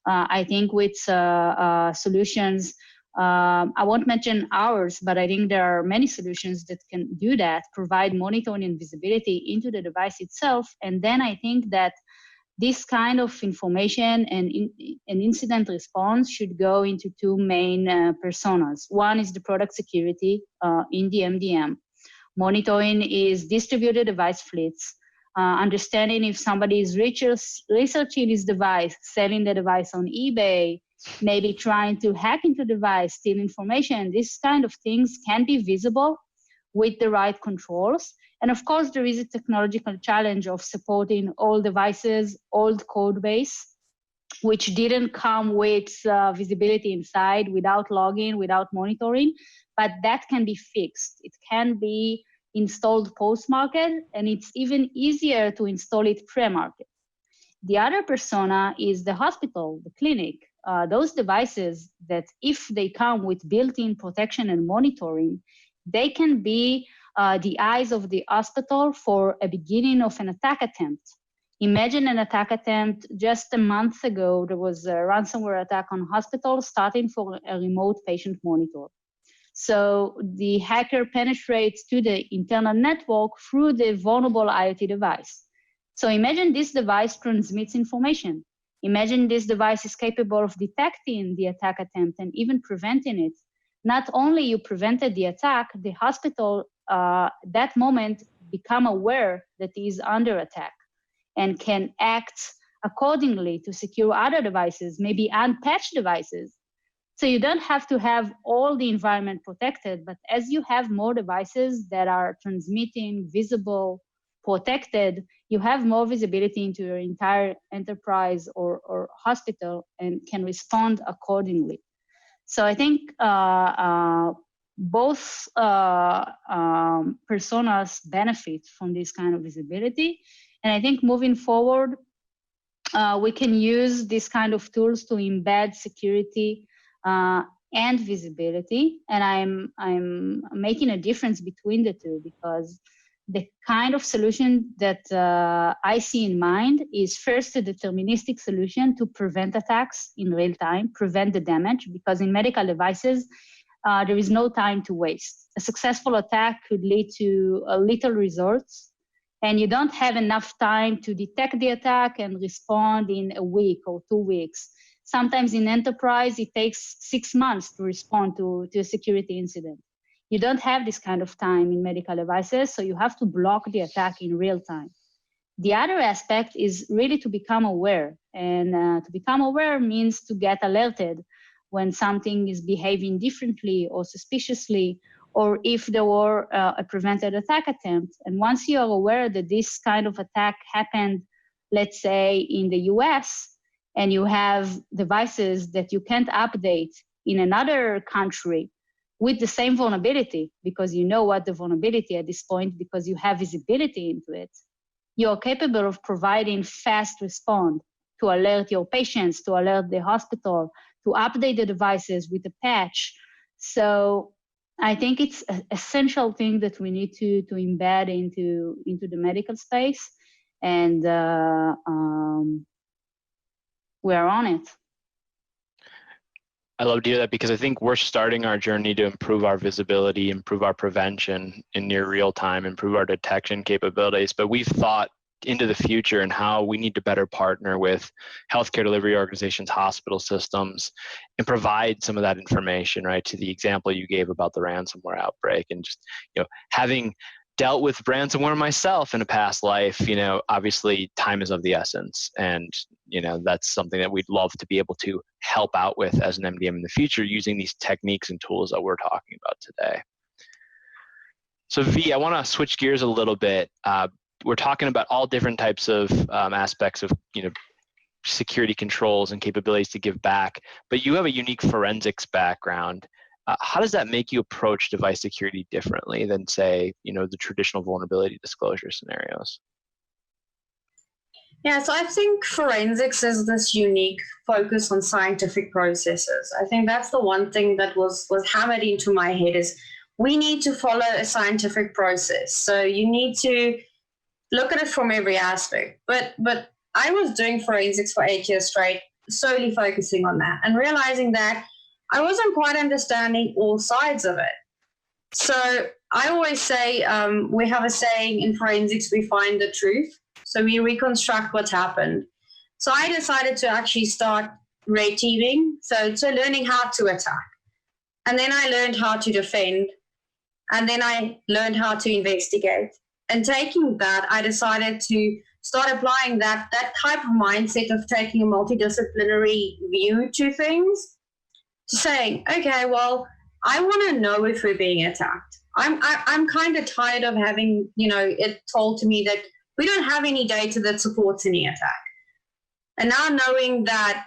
I think with solutions, I won't mention ours, but I think there are many solutions that can do that, provide monitoring and visibility into the device itself. And then I think that this kind of information and incident response should go into two main personas. One is the product security in the MDM. Monitoring is distributed device fleets, understanding if somebody is researching this device, selling the device on eBay, maybe trying to hack into the device, steal information. These kind of things can be visible with the right controls. And of course, there is a technological challenge of supporting all devices, old code base, which didn't come with visibility inside, without login, without monitoring, but that can be fixed. It can be installed post-market, and it's even easier to install it pre-market. The other persona is the hospital, the clinic. Those devices that if they come with built-in protection and monitoring, they can be the eyes of the hospital for a beginning of an attack attempt. Imagine an attack attempt. Just a month ago, there was a ransomware attack on hospitals starting for a remote patient monitor. So the hacker penetrates to the internal network through the vulnerable IoT device. So imagine this device transmits information. Imagine this device is capable of detecting the attack attempt and even preventing it. Not only you prevented the attack, the hospital that moment become aware that he is under attack and can act accordingly to secure other devices, maybe unpatched devices. So you don't have to have all the environment protected, but as you have more devices that are transmitting, visible, protected, you have more visibility into your entire enterprise or hospital and can respond accordingly. So I think both personas benefit from this kind of visibility. And I think moving forward, we can use this kind of tools to embed security and visibility. And I'm making a difference between the two, because the kind of solution that I see in mind is first a deterministic solution to prevent attacks in real time, prevent the damage, because in medical devices, there is no time to waste. A successful attack could lead to little results, and you don't have enough time to detect the attack and respond in a week or 2 weeks. Sometimes in enterprise, it takes 6 months to respond to a security incident. You don't have this kind of time in medical devices, so you have to block the attack in real time. The other aspect is really to become aware, and to become aware means to get alerted when something is behaving differently or suspiciously, or if there were a prevented attack attempt. And once you are aware that this kind of attack happened, let's say in the US, and you have devices that you can't update in another country with the same vulnerability, because you know what the vulnerability at this point, because you have visibility into it, you're capable of providing fast response to alert your patients, to alert the hospital, to update the devices with a patch. So I think it's an essential thing that we need to embed into the medical space, and we're on it. I love to hear that, because I think we're starting our journey to improve our visibility, improve our prevention in near real time, improve our detection capabilities. But we've thought into the future and how we need to better partner with healthcare delivery organizations, hospital systems, and provide some of that information, right? To the example you gave about the ransomware outbreak, and just, having dealt with ransomware myself in a past life, obviously time is of the essence. And, that's something that we'd love to be able to help out with as an MDM in the future, using these techniques and tools that we're talking about today. So V, I want to switch gears a little bit. We're talking about all different types of aspects of, security controls and capabilities to give back, but you have a unique forensics background. How does that make you approach device security differently than, say, the traditional vulnerability disclosure scenarios? Yeah, so I think forensics is this unique focus on scientific processes. I think that's the one thing that was hammered into my head, is we need to follow a scientific process. So you need to look at it from every aspect. But I was doing forensics for 8 years straight, solely focusing on that and realizing that I wasn't quite understanding all sides of it. So I always say, we have a saying in forensics, we find the truth. So we reconstruct what's happened. So I decided to actually start red teaming, so learning how to attack. And then I learned how to defend. And then I learned how to investigate. And taking that, I decided to start applying that type of mindset of taking a multidisciplinary view to things, to saying, okay, well, I want to know if we're being attacked. I'm kind of tired of having, it told to me that we don't have any data that supports any attack. And now knowing that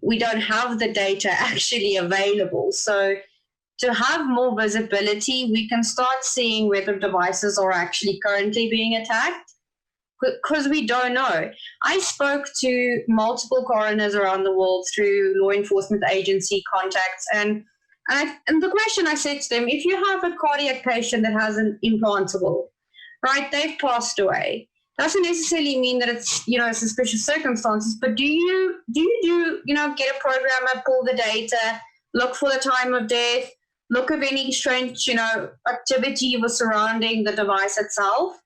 we don't have the data actually available. So to have more visibility, we can start seeing whether devices are actually currently being attacked, because we don't know. I spoke to multiple coroners around the world through law enforcement agency contacts, and the question I said to them, if you have a cardiac patient that has an implantable, right, they've passed away, doesn't necessarily mean that it's, suspicious circumstances, but do you get a programmer, pull the data, look for the time of death, look at any strange, activity was surrounding the device itself?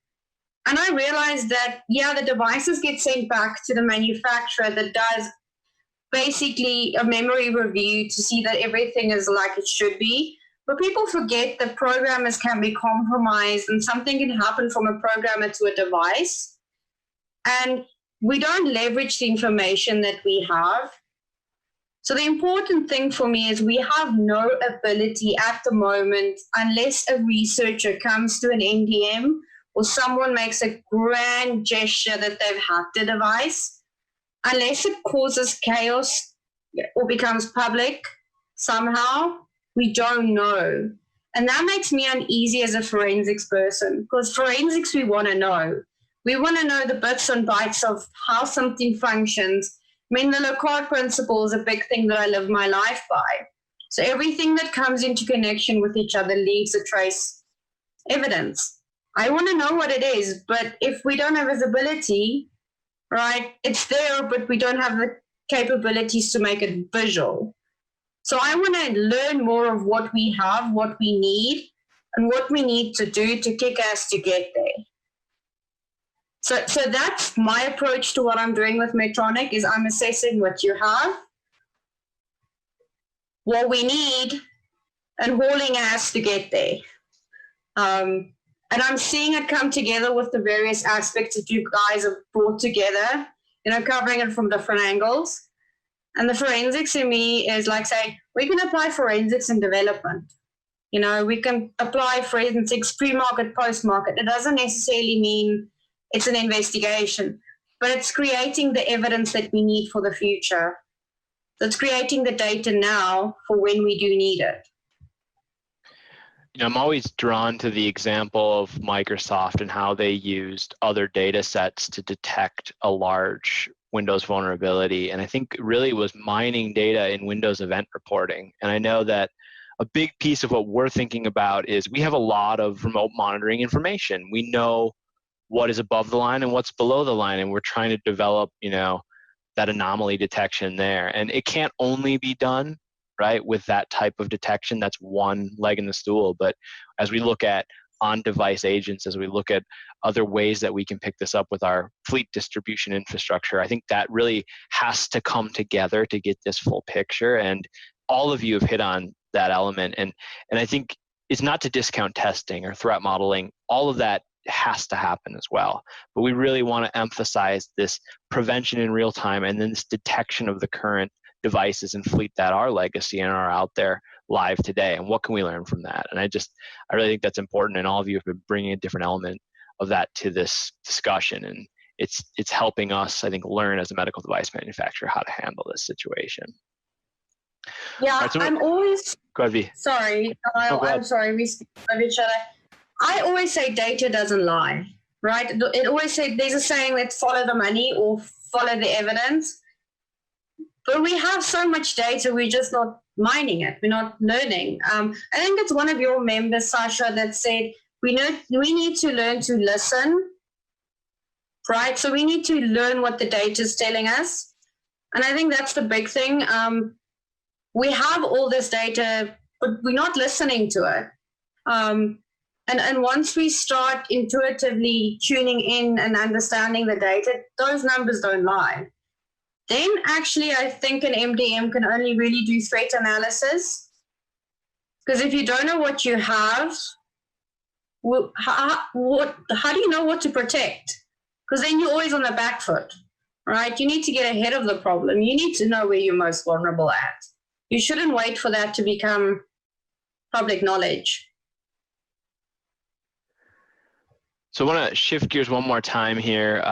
And I realized that, the devices get sent back to the manufacturer that does basically a memory review to see that everything is like it should be. But people forget that programmers can be compromised and something can happen from a programmer to a device. And we don't leverage the information that we have. So the important thing for me is we have no ability at the moment, unless a researcher comes to an NDM or someone makes a grand gesture that they've hacked a device, unless it causes chaos or becomes public somehow, we don't know. And that makes me uneasy as a forensics person, because forensics, we want to know. We want to know the bits and bytes of how something functions. I mean, the Locard principle is a big thing that I live my life by. So everything that comes into connection with each other leaves a trace evidence. I want to know what it is, but if we don't have visibility, right, it's there, but we don't have the capabilities to make it visual. So I want to learn more of what we have, what we need, and what we need to do to kick ass to get there. So that's my approach to what I'm doing with Medtronic, is I'm assessing what you have, what we need, and hauling ass to get there. And I'm seeing it come together with the various aspects that you guys have brought together, covering it from different angles. And the forensics in me is like saying, we can apply forensics in development. We can apply forensics pre-market, post-market. It doesn't necessarily mean it's an investigation, but it's creating the evidence that we need for the future. It's creating the data now for when we do need it. I'm always drawn to the example of Microsoft and how they used other data sets to detect a large Windows vulnerability. And I think really was mining data in Windows event reporting. And I know that a big piece of what we're thinking about is we have a lot of remote monitoring information. We know what is above the line and what's below the line, and we're trying to develop, that anomaly detection there. And it can't only be done, right, with that type of detection. That's one leg in the stool. But as we look at on-device agents, as we look at other ways that we can pick this up with our fleet distribution infrastructure, I think that really has to come together to get this full picture. And all of you have hit on that element. And I think it's not to discount testing or threat modeling. All of that has to happen as well. But we really want to emphasize this prevention in real time and then this detection of the current devices and fleet that are legacy and are out there live today. And what can we learn from that? And I really think that's important. And all of you have been bringing a different element of that to this discussion. And it's helping us, I think, learn as a medical device manufacturer how to handle this situation. Yeah, right, so I'm always... Go ahead, V. Sorry. I'm sorry. We speak of each other. I always say data doesn't lie, right? It always say, there's a saying, let's follow the money or follow the evidence. But we have so much data, we're just not mining it. We're not learning. I think it's one of your members, Sasha, that said We need to learn to listen, right? So we need to learn what the data is telling us. And I think that's the big thing. We have all this data, but we're not listening to it. And once we start intuitively tuning in and understanding the data, those numbers don't lie. Then actually, I think an MDM can only really do threat analysis. Because if you don't know what you have, how do you know what to protect? Because then you're always on the back foot, right? You need to get ahead of the problem. You need to know where you're most vulnerable at. You shouldn't wait for that to become public knowledge. So I want to shift gears one more time here.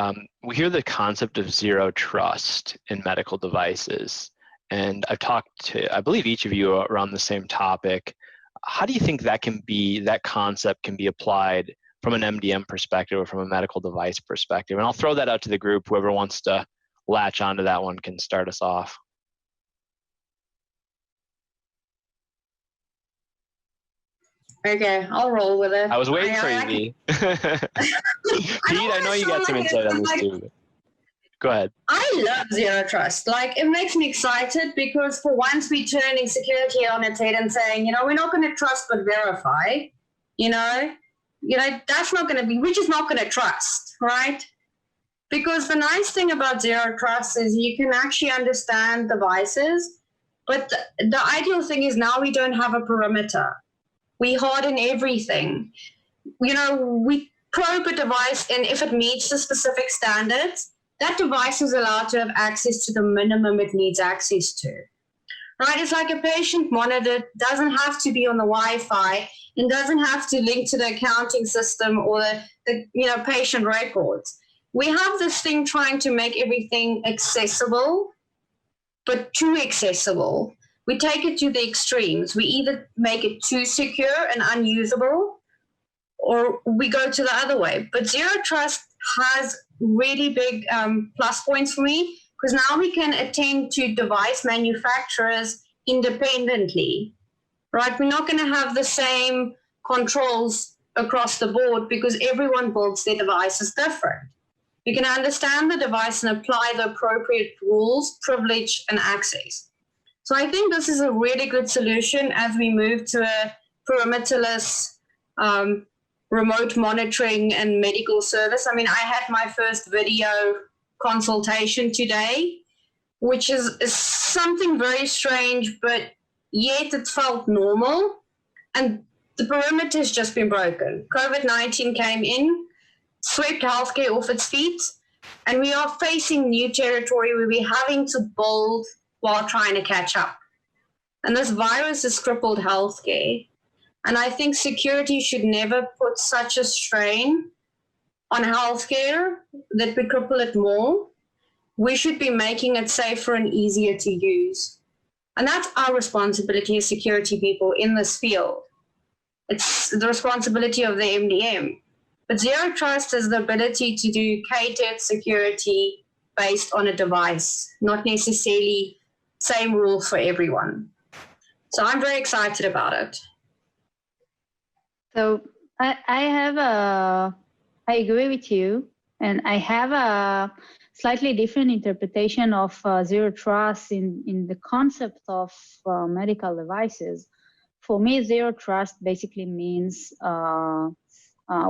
We hear the concept of zero trust in medical devices. And I've talked to, I believe, each of you around the same topic. How do you think that concept can be applied from an MDM perspective or from a medical device perspective? And I'll throw that out to the group. Whoever wants to latch onto that one can start us off. Okay, I'll roll with it. I was waiting for you, V. Pete, I know you got some insight on this too. Go ahead. I love zero trust. Like, it makes me excited because for once we're turning security on its head and saying, we're not going to trust but verify. That's not going to be, we're just not going to trust, right? Because the nice thing about zero trust is you can actually understand devices, but the ideal thing is now we don't have a perimeter. We harden everything. We probe a device, and if it meets the specific standards, that device is allowed to have access to the minimum it needs access to. Right? It's like a patient monitor doesn't have to be on the Wi-Fi and doesn't have to link to the accounting system or the patient records. We have this thing trying to make everything accessible, but too accessible. We take it to the extremes. We either make it too secure and unusable, or we go to the other way. But zero trust has really big plus points for me, because now we can attend to device manufacturers independently, right? We're not going to have the same controls across the board because everyone builds their devices different. We can understand the device and apply the appropriate rules, privilege, and access. So I think this is a really good solution as we move to a perimeterless remote monitoring and medical service. I mean, I had my first video consultation today, which is something very strange, but yet it felt normal. And the perimeter has just been broken. COVID-19 came in, swept healthcare off its feet, and we are facing new territory where we're having to build while trying to catch up. And this virus has crippled healthcare. And I think security should never put such a strain on healthcare that we cripple it more. We should be making it safer and easier to use. And that's our responsibility as security people in this field. It's the responsibility of the MDM. But zero trust is the ability to do catered security based on a device, not necessarily same rule for everyone. So I'm very excited about it. So I agree with you, and I have a slightly different interpretation of zero trust in the concept of medical devices. For me, zero trust basically means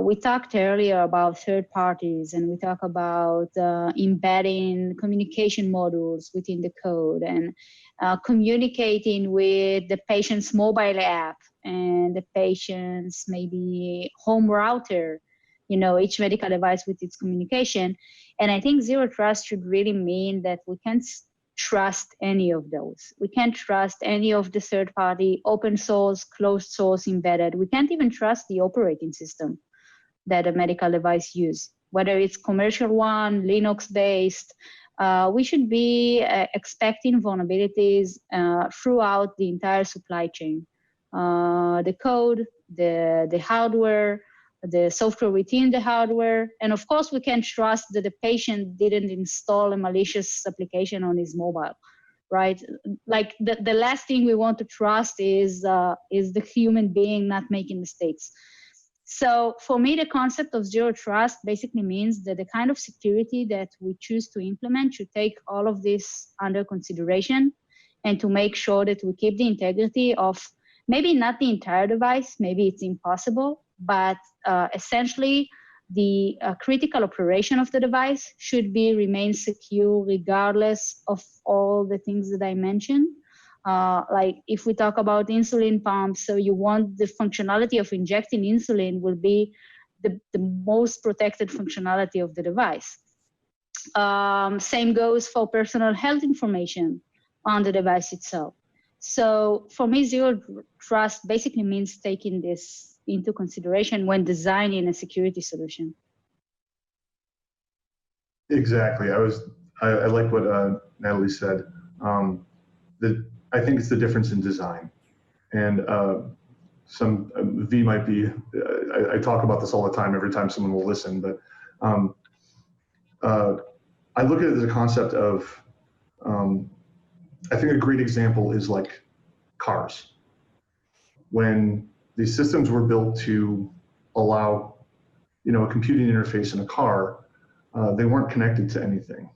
we talked earlier about third parties, and we talk about embedding communication modules within the code and communicating with the patient's mobile app and the patient's maybe home router, each medical device with its communication. And I think zero trust should really mean that we can't trust any of those. We can't trust any of the third party, open source, closed source embedded. We can't even trust the operating system that a medical device uses, whether it's commercial one, Linux based. We should be expecting vulnerabilities throughout the entire supply chain. The code, the hardware, the software within the hardware. And of course, we can trust that the patient didn't install a malicious application on his mobile, right? Like the last thing we want to trust is the human being not making mistakes. So for me, the concept of zero trust basically means that the kind of security that we choose to implement should take all of this under consideration and to make sure that we keep the integrity of maybe not the entire device, maybe it's impossible, but essentially the critical operation of the device should remain secure regardless of all the things that I mentioned. Like if we talk about insulin pumps, so you want the functionality of injecting insulin will be the most protected functionality of the device. Same goes for personal health information on the device itself. So for me, zero trust basically means taking this into consideration when designing a security solution. Exactly. I like what Natalie said. I think it's the difference in design. And V might be, I talk about this all the time, every time someone will listen, but I look at it as a concept of, I think a great example is like cars. When these systems were built to allow, a computing interface in a car, they weren't connected to anything.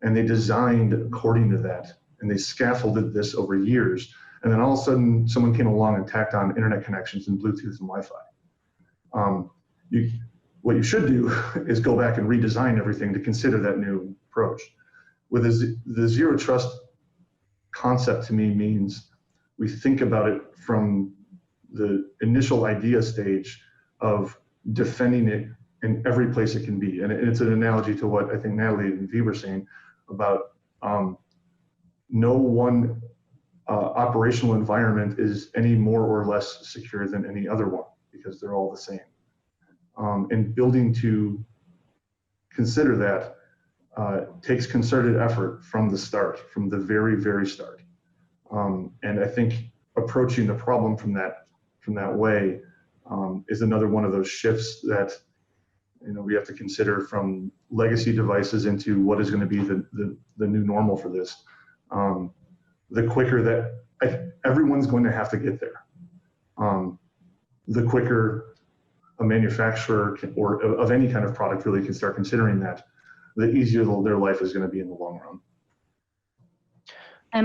And they designed according to that. And they scaffolded this over years. And then all of a sudden, someone came along and tacked on internet connections and Bluetooth and Wi-Fi. What you should do is go back and redesign everything to consider that new approach. With the zero trust concept to me means we think about it from the initial idea stage of defending it in every place it can be. And it's an analogy to what I think Natalie and V were saying about no one operational environment is any more or less secure than any other one because they're all the same. And building to consider that takes concerted effort from the start, from the very, very start. And I think approaching the problem from that way is another one of those shifts that we have to consider from legacy devices into what is going to be the new normal for this. The quicker that everyone's going to have to get there, the quicker a manufacturer or of any kind of product really can start considering that, the easier their life is going to be in the long run. I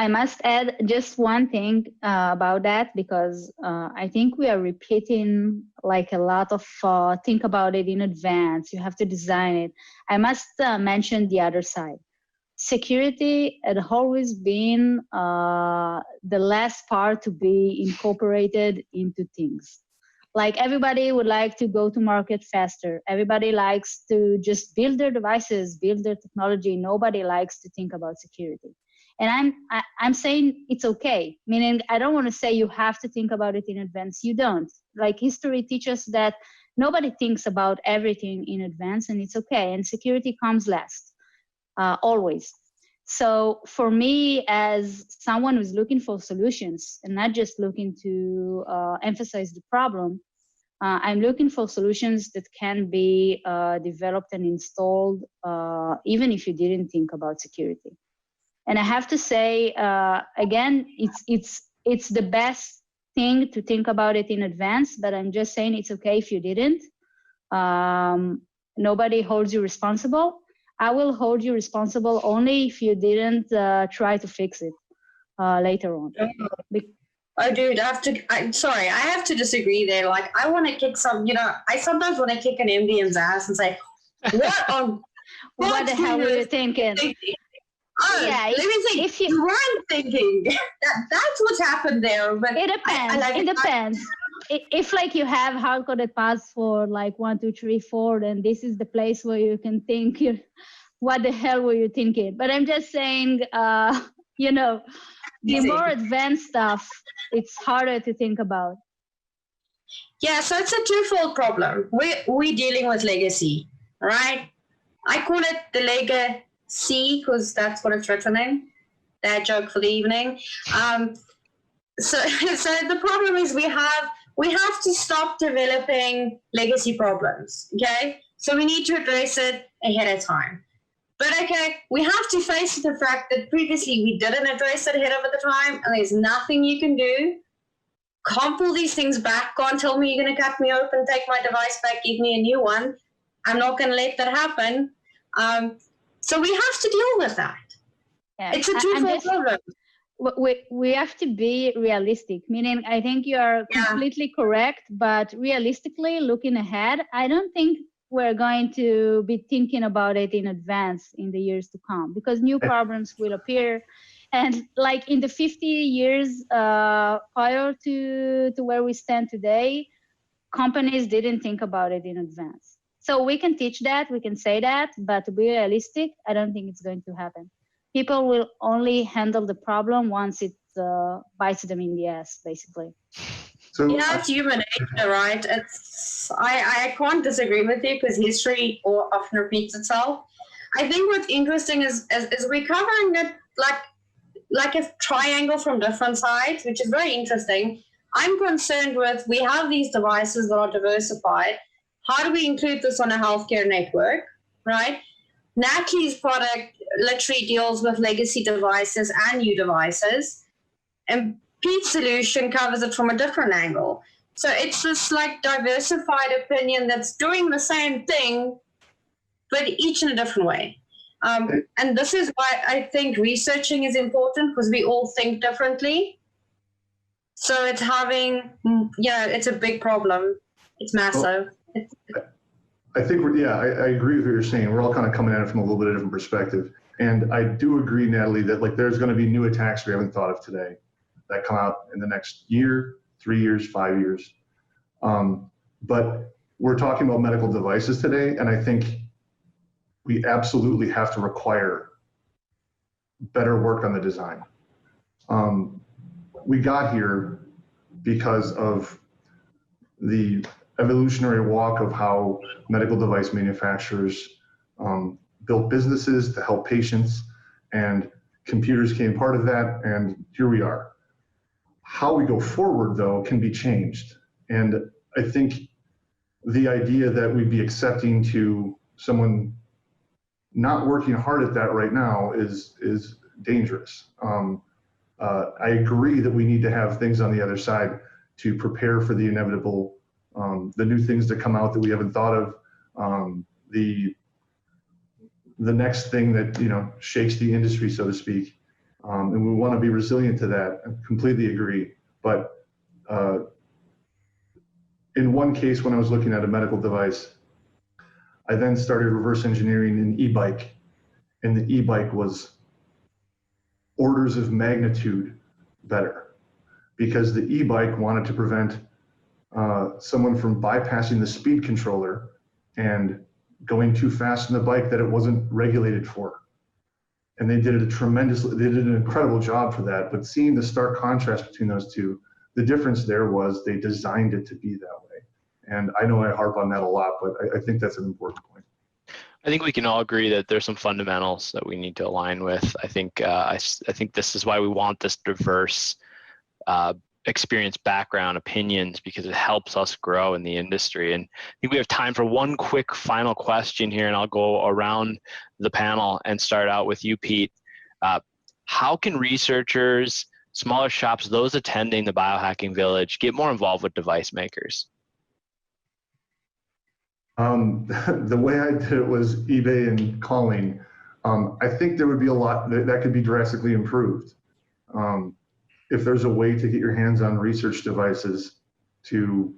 must add just one thing about that, because I think we are repeating like a lot of think about it in advance. You have to design it. I must mention the other side. Security had always been the last part to be incorporated into things. Like everybody would like to go to market faster. Everybody likes to just build their devices, build their technology. Nobody likes to think about security. And I'm saying it's okay, meaning I don't want to say you have to think about it in advance. You don't. Like history teaches that nobody thinks about everything in advance, and it's okay. And security comes last, always. So for me, as someone who's looking for solutions and not just looking to emphasize the problem, I'm looking for solutions that can be developed and installed even if you didn't think about security. And I have to say, again, it's the best thing to think about it in advance, but I'm just saying it's okay if you didn't. Nobody holds you responsible. I will hold you responsible only if you didn't try to fix it later on. Oh, dude, I'm sorry, I have to disagree there. Like, I want to kick I sometimes want to kick an MDM's ass and say, what the hell were you thinking? Oh, yeah, let me think. You weren't thinking. That's what's happened there. But it depends. It depends. If like you have hard-coded paths for like 1, 2, 3, 4, then this is the place where you can think, what the hell were you thinking? But I'm just saying, the more advanced stuff, it's harder to think about. Yeah, so it's a twofold problem. We're dealing with legacy, right? I call it the legacy because that's what it's written in. That joke for the evening. So the problem is we have to stop developing legacy problems, okay? So we need to address it ahead of time. But okay, we have to face the fact that previously we didn't address it ahead of the time, and there's nothing you can do can't pull these things back, can't tell me you're going to cut me open, take my device back, give me a new one. I'm not going to let that happen. So we have to deal with that. Yeah. It's a twofold problem. We have to be realistic, meaning I think you are completely correct, but realistically looking ahead, I don't think we're going to be thinking about it in advance in the years to come, because new problems will appear. And like in the 50 years prior to where we stand today, companies didn't think about it in advance. So we can teach that, we can say that, but to be realistic, I don't think it's going to happen. People will only handle the problem once it bites them in the ass, basically. So It's human nature, right? I can't disagree with you, because history often repeats itself. I think what's interesting is we're covering it like a triangle from different sides, which is very interesting. I'm concerned with, we have these devices that are diversified. How do we include this on a healthcare network, right? Natalie's product literally deals with legacy devices and new devices, and Pete's solution covers it from a different angle. So it's this like diversified opinion that's doing the same thing, but each in a different way. And this is why I think researching is important, because we all think differently. So it's it's a big problem. It's massive. I think I agree with what you're saying. We're all kind of coming at it from a little bit of a different perspective. And I do agree, Natalie, that like there's going to be new attacks we haven't thought of today that come out in the next year, 3 years, 5 years. But we're talking about medical devices today, and I think we absolutely have to require better work on the design. We got here because of the evolutionary walk of how medical device manufacturers built businesses to help patients, and computers came part of that, and here we are. How we go forward, though, can be changed. And I think the idea that we'd be accepting to someone not working hard at that right now is dangerous. I agree that we need to have things on the other side to prepare for the inevitable, the new things that come out that we haven't thought of, the next thing that shakes the industry, so to speak, and we want to be resilient to that. I completely agree. But in one case, when I was looking at a medical device, I then started reverse engineering an e-bike, and the e-bike was orders of magnitude better, because the e-bike wanted to prevent someone from bypassing the speed controller and going too fast on the bike that it wasn't regulated for. And they did an incredible job for that. But seeing the stark contrast between those two, the difference there was they designed it to be that way. And I know I harp on that a lot, but I think that's an important point. I think we can all agree that there's some fundamentals that we need to align with. I think I think this is why we want this diverse experience, background, opinions, because it helps us grow in the industry. And I think we have time for one quick final question here, and I'll go around the panel and start out with you, Pete. How can researchers, smaller shops, those attending the biohacking village, get more involved with device makers? The way I did it was eBay and calling. I think there would be a lot that could be drastically improved. If there's a way to get your hands on research devices to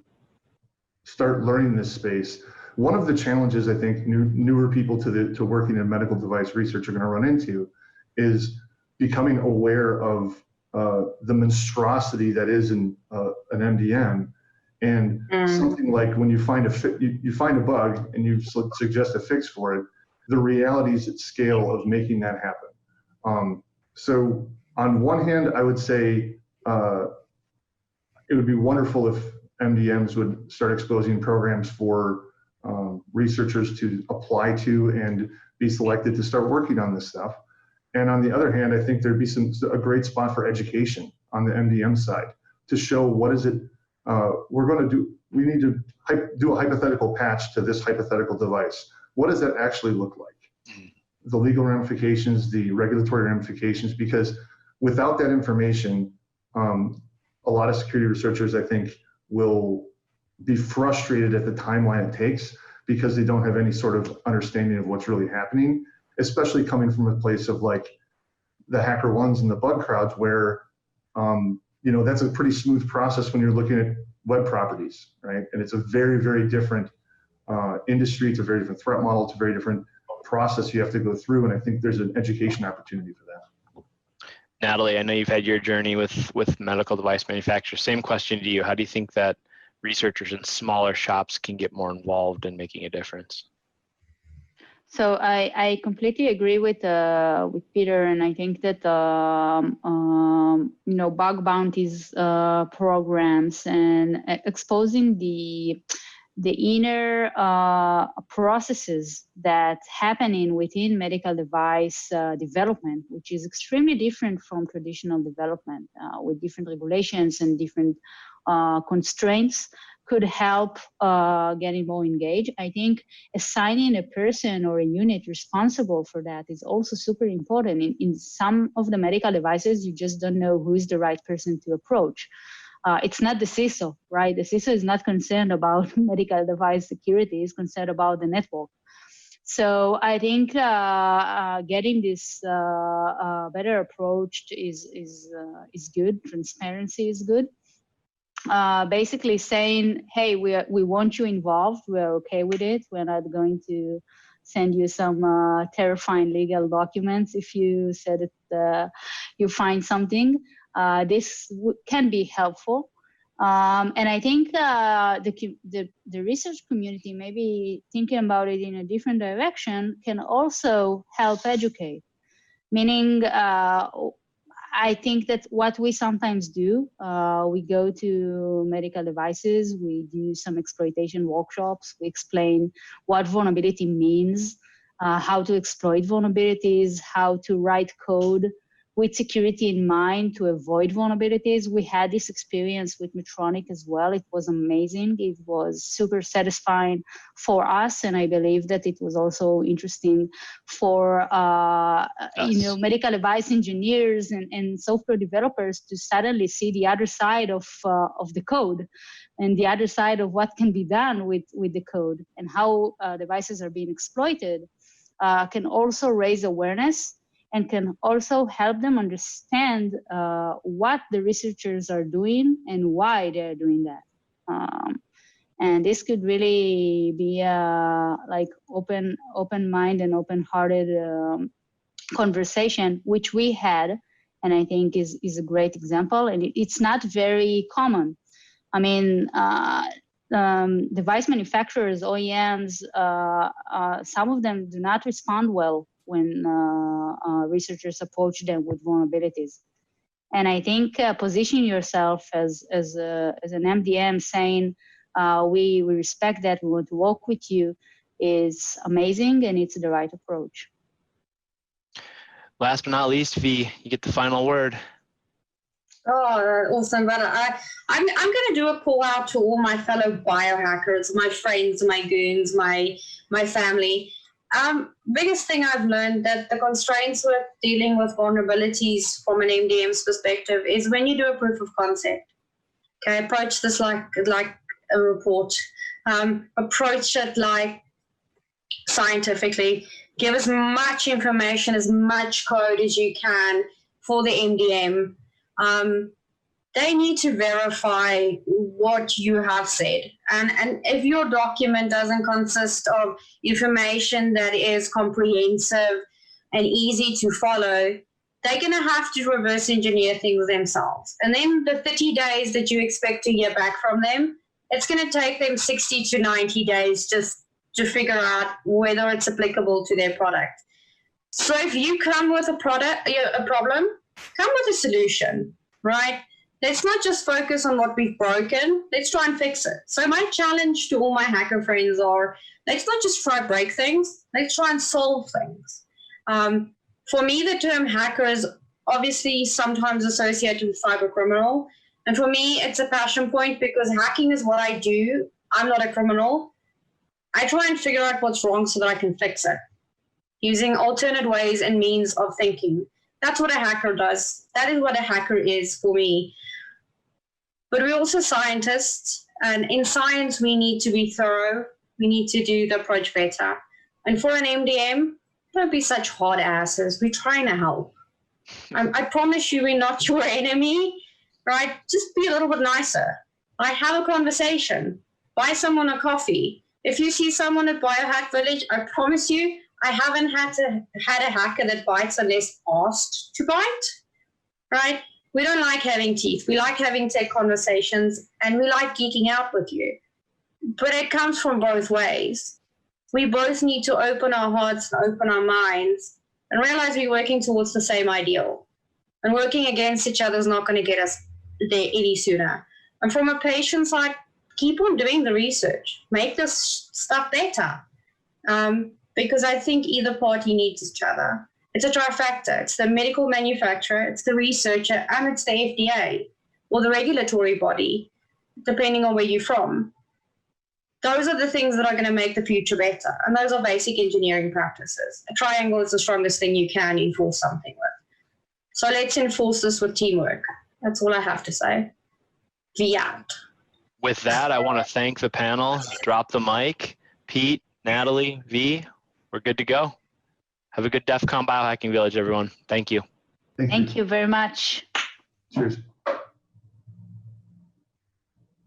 start learning this space. One of the challenges I think newer people to working in medical device research are going to run into is becoming aware of the monstrosity that is in an MDM. And something like when you find you find a bug and you suggest a fix for it, the realities at scale of making that happen. So on one hand, I would say it would be wonderful if MDMs would start exposing programs for researchers to apply to and be selected to start working on this stuff. And on the other hand, I think there'd be a great spot for education on the MDM side to show what is it we're going to do. We need to do a hypothetical patch to this hypothetical device. What does that actually look like? The legal ramifications, the regulatory ramifications, because without that information, a lot of security researchers, I think, will be frustrated at the timeline it takes because they don't have any sort of understanding of what's really happening, especially coming from a place of like the HackerOnes and the bug crowds where, you know, that's a pretty smooth process when you're looking at web properties, right? And it's a very, very different industry. It's a very different threat model. It's a very different process you have to go through. And I think there's an education opportunity for that. Natalie, I know you've had your journey with medical device manufacturers. Same question to you. How do you think that researchers in smaller shops can get more involved in making a difference? So I completely agree with Peter, and I think that you know, bug bounties programs and exposing the inner processes that happening within medical device development, which is extremely different from traditional development with different regulations and different constraints, could help getting more engaged. I think assigning a person or a unit responsible for that is also super important. In some of the medical devices, you just don't know who is the right person to approach. It's not the CISO, right? The CISO is not concerned about medical device security, is concerned about the network. So I think getting this better approach is good. Transparency is good. Basically saying, hey, we want you involved. We're okay with it. We're not going to send you some terrifying legal documents if you said that you find something. This can be helpful. And I think the research community, maybe thinking about it in a different direction, can also help educate. Meaning, I think that what we sometimes do, we go to medical devices, we do some exploitation workshops, we explain what vulnerability means, how to exploit vulnerabilities, how to write code with security in mind to avoid vulnerabilities. We had this experience with Medtronic as well. It was amazing. It was super satisfying for us, and I believe that it was also interesting for you know, medical device engineers and software developers to suddenly see the other side of the code and the other side of what can be done with the code and how devices are being exploited. Can also raise awareness and can also help them understand what the researchers are doing and why they're doing that. And this could really be like open mind and open-hearted conversation, which we had, and I think is a great example. And it's not very common. I mean, device manufacturers, OEMs, some of them do not respond well when researchers approach them with vulnerabilities. And I think positioning yourself as an MDM saying, we respect that, we want to work with you, is amazing, and it's the right approach. Last but not least, V, you get the final word. Oh, awesome. But I'm going to do a call out to all my fellow biohackers, my friends, my goons, my family. Biggest thing I've learned that the constraints with dealing with vulnerabilities from an MDM's perspective is when you do a proof of concept. Okay, approach this like a report. Approach it like scientifically. Give as much information, as much code as you can for the MDM. They need to verify what you have said. And if your document doesn't consist of information that is comprehensive and easy to follow, they're going to have to reverse engineer things themselves. And then the 30 days that you expect to hear back from them, it's going to take them 60 to 90 days just to figure out whether it's applicable to their product. So if you come with a problem, come with a solution, right? Let's not just focus on what we've broken. Let's try and fix it. So my challenge to all my hacker friends are, let's not just try to break things. Let's try and solve things. For me, the term hacker is obviously sometimes associated with cyber criminal. And for me, it's a passion point because hacking is what I do. I'm not a criminal. I try and figure out what's wrong so that I can fix it using alternate ways and means of thinking. That's what a hacker does. That is what a hacker is for me. but we're also scientists. And in science, we need to be thorough. We need to do the approach better. And for an MDM, don't be such hard asses. We're trying to help. I promise you, we're not your enemy, right? Just be a little bit nicer. Have a conversation. Buy someone a coffee. If you see someone at Biohack Village, I promise you, I haven't had a hacker that bites unless asked to bite, right? We don't like having teeth. We like having tech conversations, and we like geeking out with you. But it comes from both ways. We both need to open our hearts and open our minds and realize we're working towards the same ideal. And working against each other is not going to get us there any sooner. And from a patient side, keep on doing the research. Make this stuff better. Because I think either party needs each other. It's a trifecta. It's the medical manufacturer, it's the researcher, and it's the FDA, or the regulatory body, depending on where you're from. Those are the things that are going to make the future better. And those are basic engineering practices. A triangle is the strongest thing you can enforce something with. So let's enforce this with teamwork. That's all I have to say. V out. With that, I want to thank the panel. Drop the mic. Pete, Natalie, V, we're good to go. Have a good DEF CON Biohacking Village, everyone. Thank you. Thank you very much. Cheers.